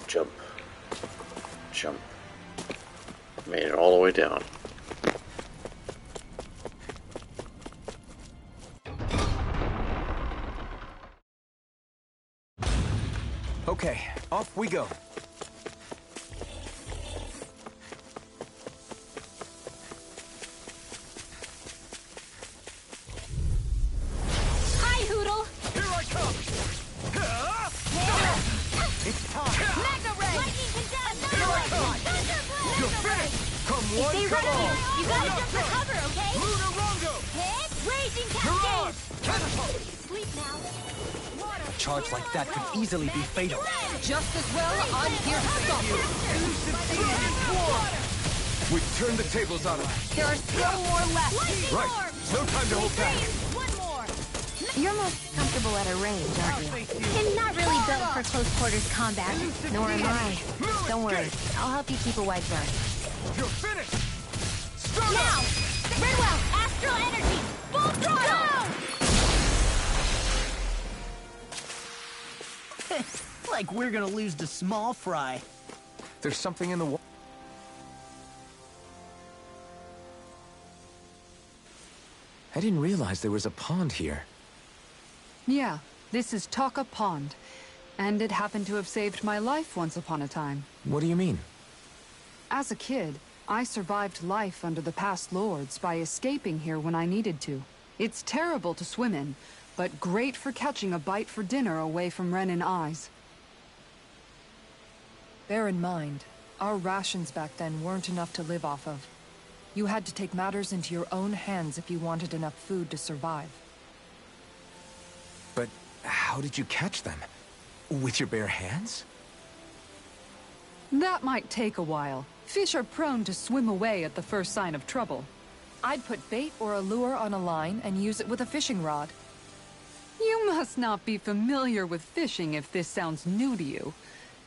Jump. Jump. Made it all the way down. Okay, off we go. Hi, Hoodle! Here I come! It's time! Mega Ray! Lightning condemned! Here I come! Thunder Blade! You're finished! Come If one, they come run at all! you, you gotta jump for cover, okay? Lunar Rongo! Hit! Raging Mirage! Cascade! Catapult! Sleep now. Water. A charge like that could easily be fatal. Just as well, I'm here to stop you. We've turned the tables on him. There are still more left. Lightning Right. orb. No time to hold back. One more. You're most comfortable at a range, aren't you? I'm not really built for close quarters combat. Nor am I. Don't worry, I'll help you keep a wide berth. You're finished! Now! Redwell, astral energy! Full throttle! Like we're gonna lose to small fry. There's something in the wall. I didn't realize there was a pond here. Yeah, this is Taka Pond. And it happened to have saved my life once upon a time. What do you mean? As a kid, I survived life under the past lords by escaping here when I needed to. It's terrible to swim in, but great for catching a bite for dinner away from Renin eyes. Bear in mind, our rations back then weren't enough to live off of. You had to take matters into your own hands if you wanted enough food to survive. But how did you catch them? With your bare hands? That might take a while. Fish are prone to swim away at the first sign of trouble. I'd put bait or a lure on a line and use it with a fishing rod. You must not be familiar with fishing if this sounds new to you.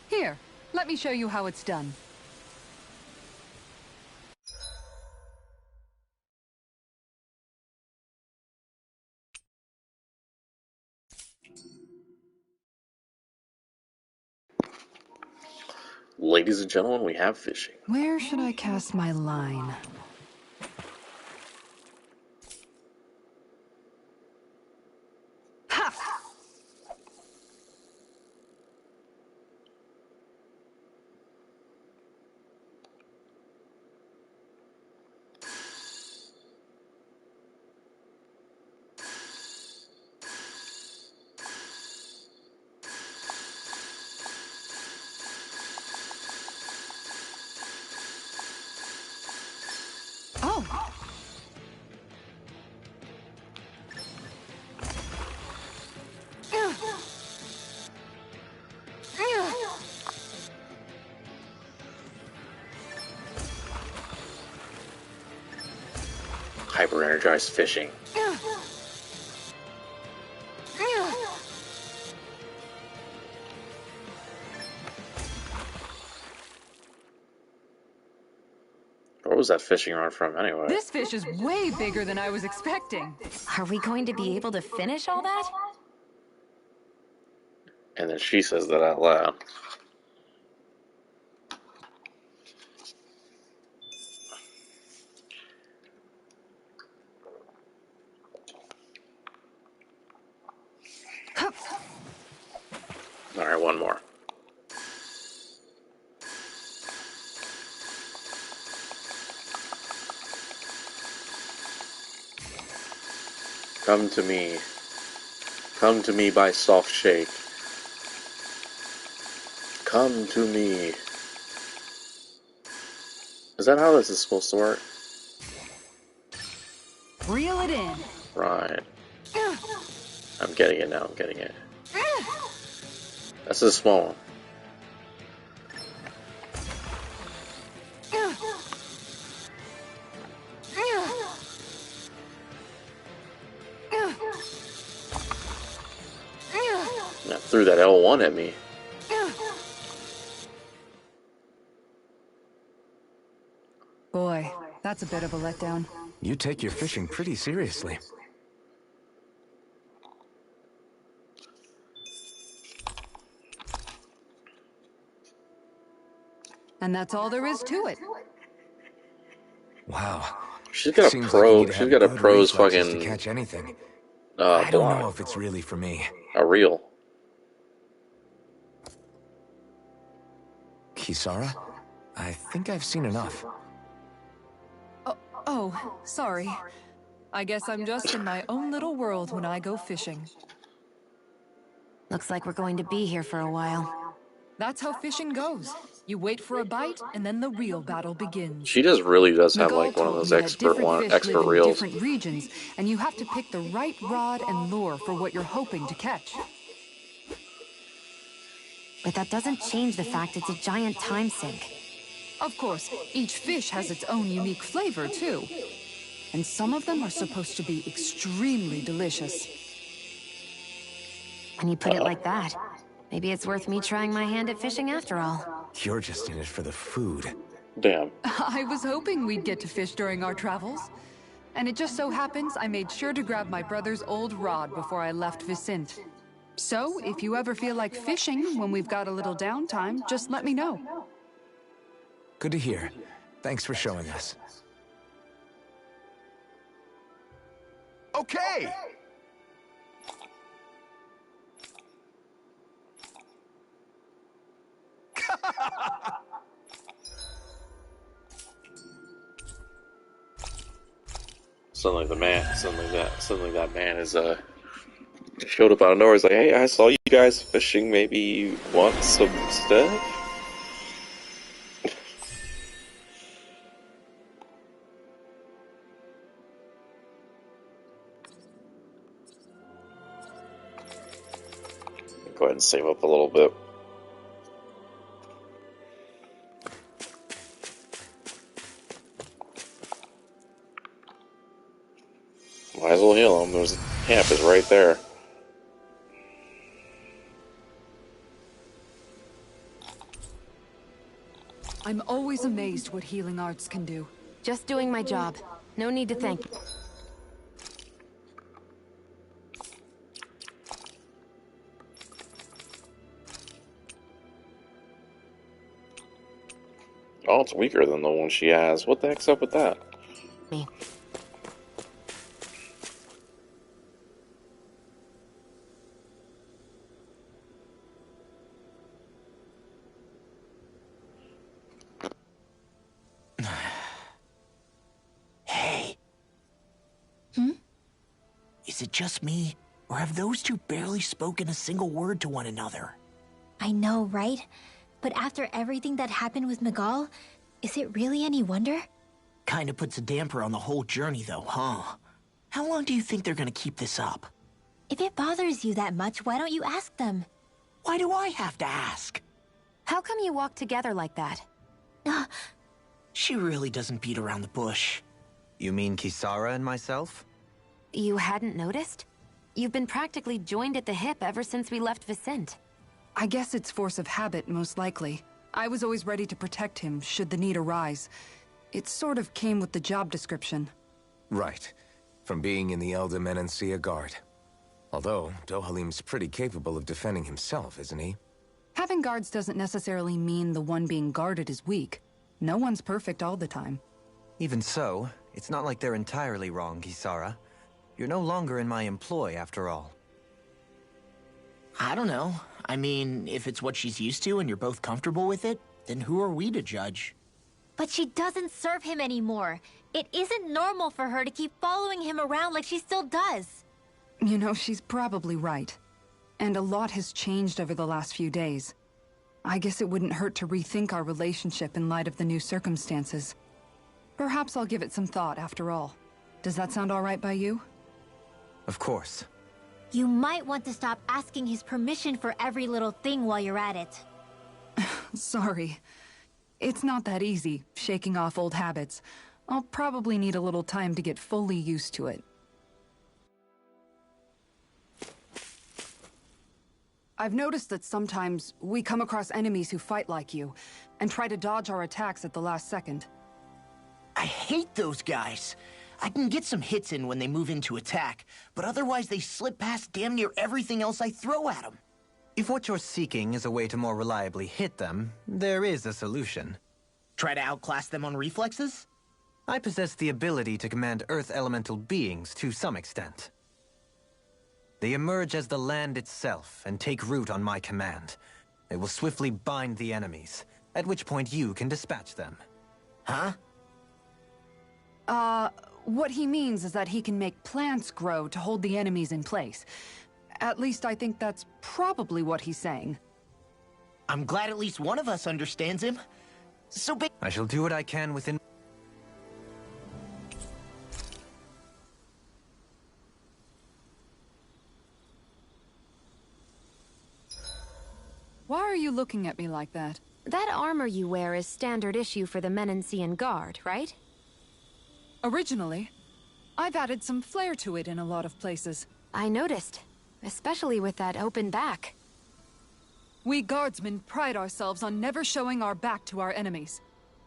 Here, let me show you how it's done. Ladies and gentlemen, we have fishing. Where should I cast my line? Ha! Oh! Hyper-energized fishing. Where was that fishing rod from anyway? This fish is way bigger than I was expecting. Are we going to be able to finish all that? And then she says that out loud. Alright, one more. Come to me. Come to me by soft shake. Come to me. Is that how this is supposed to work? Reel it in. Right. I'm getting it now, I'm getting it. That's a small one. That threw that L1 at me. Boy, that's a bit of a letdown. You take your fishing pretty seriously. And that's all there is to it. Wow. She's got a Seems pro. like you need to She's have got a good pro's reflexes fucking. to catch anything. I don't know Block. if it's really for me. A reel. Kisara? I think I've seen enough. Oh, sorry. I guess I'm just in my own little world when I go fishing. Looks like we're going to be here for a while. That's how fishing goes. You wait for a bite, and then the real battle begins. She really does have Miguel like one of told those me that different fish expert live in reels. different regions, and you have to pick the right rod and lure for what you're hoping to catch. But that doesn't change the fact it's a giant time sink. Of course, each fish has its own unique flavor, too. And some of them are supposed to be extremely delicious. When you put it like that, maybe it's worth me trying my hand at fishing after all. You're just in it for the food. Damn. I was hoping we'd get to fish during our travels. And it just so happens I made sure to grab my brother's old rod before I left Vicente. So, if you ever feel like fishing when we've got a little downtime, just let me know. Good to hear. Thanks for showing us. Okay! Suddenly that man is showed up out of nowhere. He's like, hey, I saw you guys fishing. Maybe you want some stuff? Go ahead and save up a little bit. Might as well heal him. There's camp is right there. I'm always amazed what healing arts can do. Just doing my job. No need to thank me. Oh, it's weaker than the one she has. What the heck's up with that? Me. Hey. Is it just me, or have those two barely spoken a single word to one another? I know, right? But after everything that happened with Miguel, is it really any wonder? Kinda puts a damper on the whole journey, though, huh? How long do you think they're gonna keep this up? If it bothers you that much, why don't you ask them? Why do I have to ask? How come you walk together like that? She really doesn't beat around the bush. You mean Kisara and myself? You hadn't noticed? You've been practically joined at the hip ever since we left Vicente. I guess it's force of habit, most likely. I was always ready to protect him, should the need arise. It sort of came with the job description. Right. From being in the Elder Menancia Guard. Although, Dohalim's pretty capable of defending himself, isn't he? Having guards doesn't necessarily mean the one being guarded is weak. No one's perfect all the time. Even so, it's not like they're entirely wrong, Kisara. You're no longer in my employ, after all. I don't know. I mean, if it's what she's used to and you're both comfortable with it, then who are we to judge? But she doesn't serve him anymore. It isn't normal for her to keep following him around like she still does. You know, she's probably right. And a lot has changed over the last few days. I guess it wouldn't hurt to rethink our relationship in light of the new circumstances. Perhaps I'll give it some thought after all. Does that sound all right by you? Of course. You might want to stop asking his permission for every little thing while you're at it. Sorry. It's not that easy, shaking off old habits. I'll probably need a little time to get fully used to it. I've noticed that sometimes we come across enemies who fight like you, and try to dodge our attacks at the last second. I hate those guys. I can get some hits in when they move into attack, but otherwise they slip past damn near everything else I throw at them. If what you're seeking is a way to more reliably hit them, there is a solution. Try to outclass them on reflexes? I possess the ability to command Earth elemental beings to some extent. They emerge as the land itself and take root on my command. They will swiftly bind the enemies, at which point you can dispatch them. Huh? What he means is that he can make plants grow to hold the enemies in place. At least I think that's probably what he's saying. I'm glad at least one of us understands him. So I shall do what I can within... Why are you looking at me like that? That armor you wear is standard issue for the Menancian Guard, right? Originally, I've added some flair to it in a lot of places. I noticed, especially with that open back. We guardsmen pride ourselves on never showing our back to our enemies.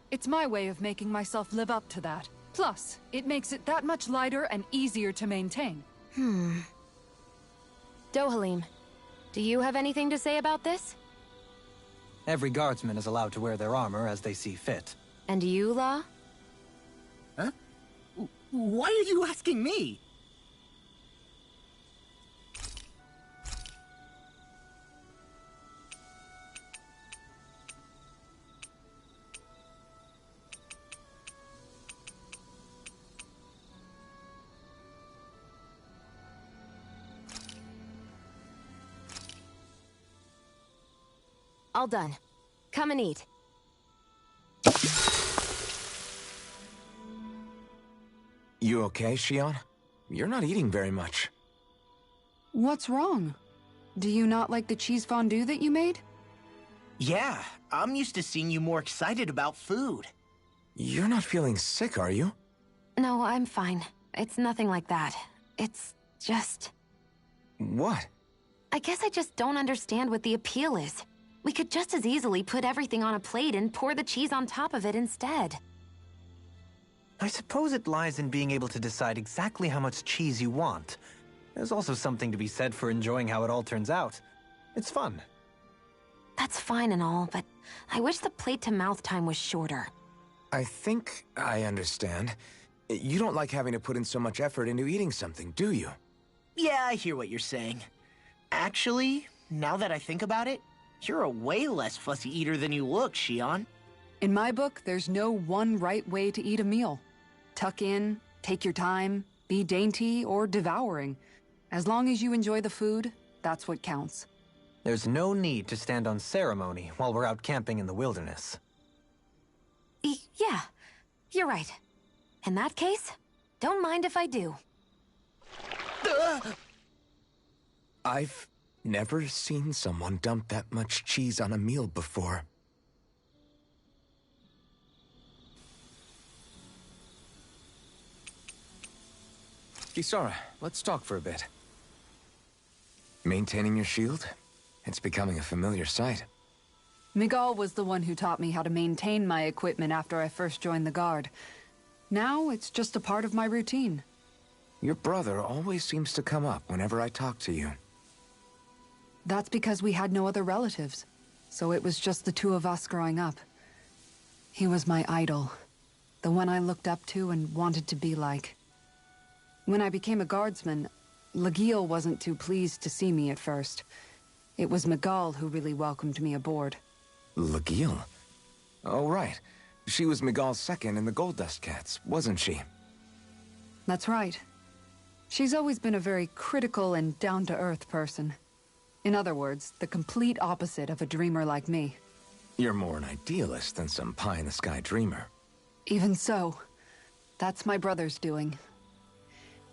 It's my way of making myself live up to that. Plus, it makes it that much lighter and easier to maintain. Dohalim, do you have anything to say about this? Every guardsman is allowed to wear their armor as they see fit. And you, Law? Huh? Why are you asking me? All done. Come and eat. You okay, Shion? You're not eating very much. What's wrong? Do you not like the cheese fondue that you made? Yeah, I'm used to seeing you more excited about food. You're not feeling sick, are you? No, I'm fine. It's nothing like that. It's just... What? I guess I just don't understand what the appeal is. We could just as easily put everything on a plate and pour the cheese on top of it instead. I suppose it lies in being able to decide exactly how much cheese you want. There's also something to be said for enjoying how it all turns out. It's fun. That's fine and all, but I wish the plate-to-mouth time was shorter. I think I understand. You don't like having to put in so much effort into eating something, do you? Yeah, I hear what you're saying. Actually, now that I think about it, you're a way less fussy eater than you look, Shion. In my book, there's no one right way to eat a meal. Tuck in, take your time, be dainty or devouring. As long as you enjoy the food, that's what counts. There's no need to stand on ceremony while we're out camping in the wilderness. Yeah, you're right. In that case, don't mind if I do. I've never seen someone dump that much cheese on a meal before. Kisara, let's talk for a bit. Maintaining your shield? It's becoming a familiar sight. Miguel was the one who taught me how to maintain my equipment after I first joined the Guard. Now, it's just a part of my routine. Your brother always seems to come up whenever I talk to you. That's because we had no other relatives, so it was just the two of us growing up. He was my idol, the one I looked up to and wanted to be like. When I became a guardsman, Lagiel wasn't too pleased to see me at first. It was Miguel who really welcomed me aboard. Lagiel? Oh, right. She was Miguel's second in the Gold Dust Cats, wasn't she? That's right. She's always been a very critical and down-to-earth person. In other words, the complete opposite of a dreamer like me. You're more an idealist than some pie-in-the-sky dreamer. Even so, that's my brother's doing.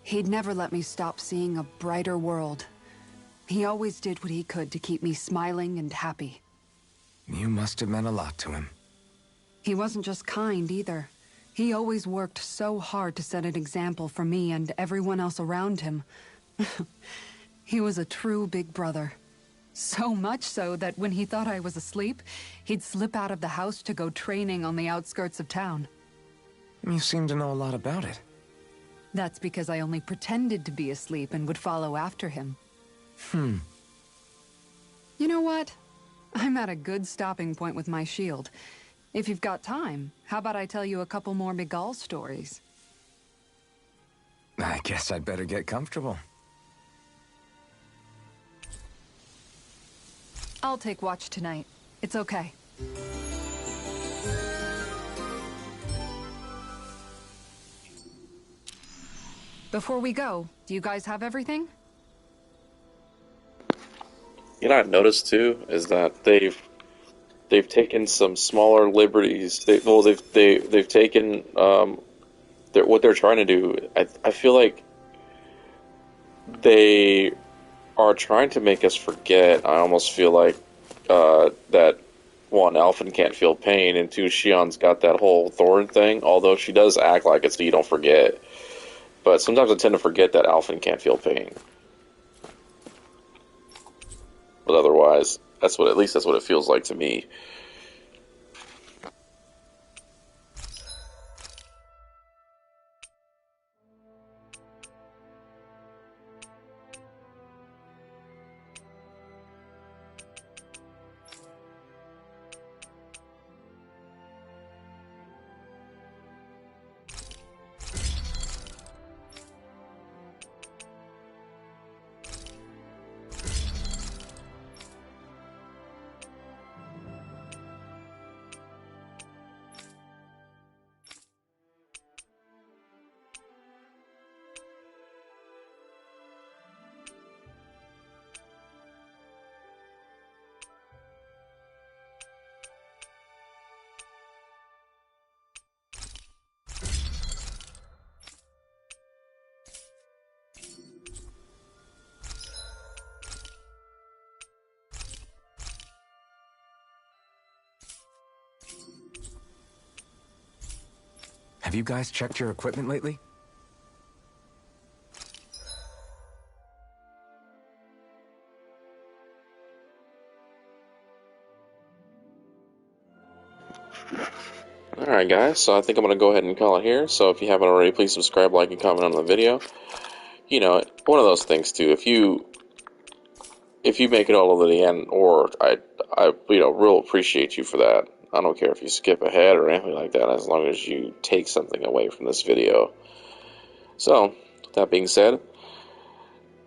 He'd never let me stop seeing a brighter world. He always did what he could to keep me smiling and happy. You must have meant a lot to him. He wasn't just kind, either. He always worked so hard to set an example for me and everyone else around him. He was a true big brother. So much so that when he thought I was asleep, he'd slip out of the house to go training on the outskirts of town. You seem to know a lot about it. That's because I only pretended to be asleep and would follow after him. You know what? I'm at a good stopping point with my shield. If you've got time, how about I tell you a couple more Miguel stories? I guess I'd better get comfortable. I'll take watch tonight. It's okay. Before we go, do you guys have everything? You know, I've noticed too is that they've taken some smaller liberties. They've taken what they're trying to do. I feel like they are trying to make us forget. I almost feel like that one, Alphen can't feel pain, and two, Shion's got that whole thorn thing. Although she does act like it, so you don't forget. But sometimes I tend to forget that Alphen can't feel pain. But otherwise, at least that's what it feels like to me. Have you guys checked your equipment lately? Alright guys, so I think I'm going to go ahead and call it here. So if you haven't already, please subscribe, like, and comment on the video. You know, one of those things too, if you make it all over the end, or I real appreciate you for that. I don't care if you skip ahead or anything like that, as long as you take something away from this video. So, with that being said,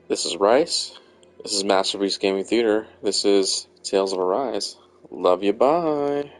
this is Rice. This is Masterpiece Gaming Theater. This is Tales of Arise. Love you, bye.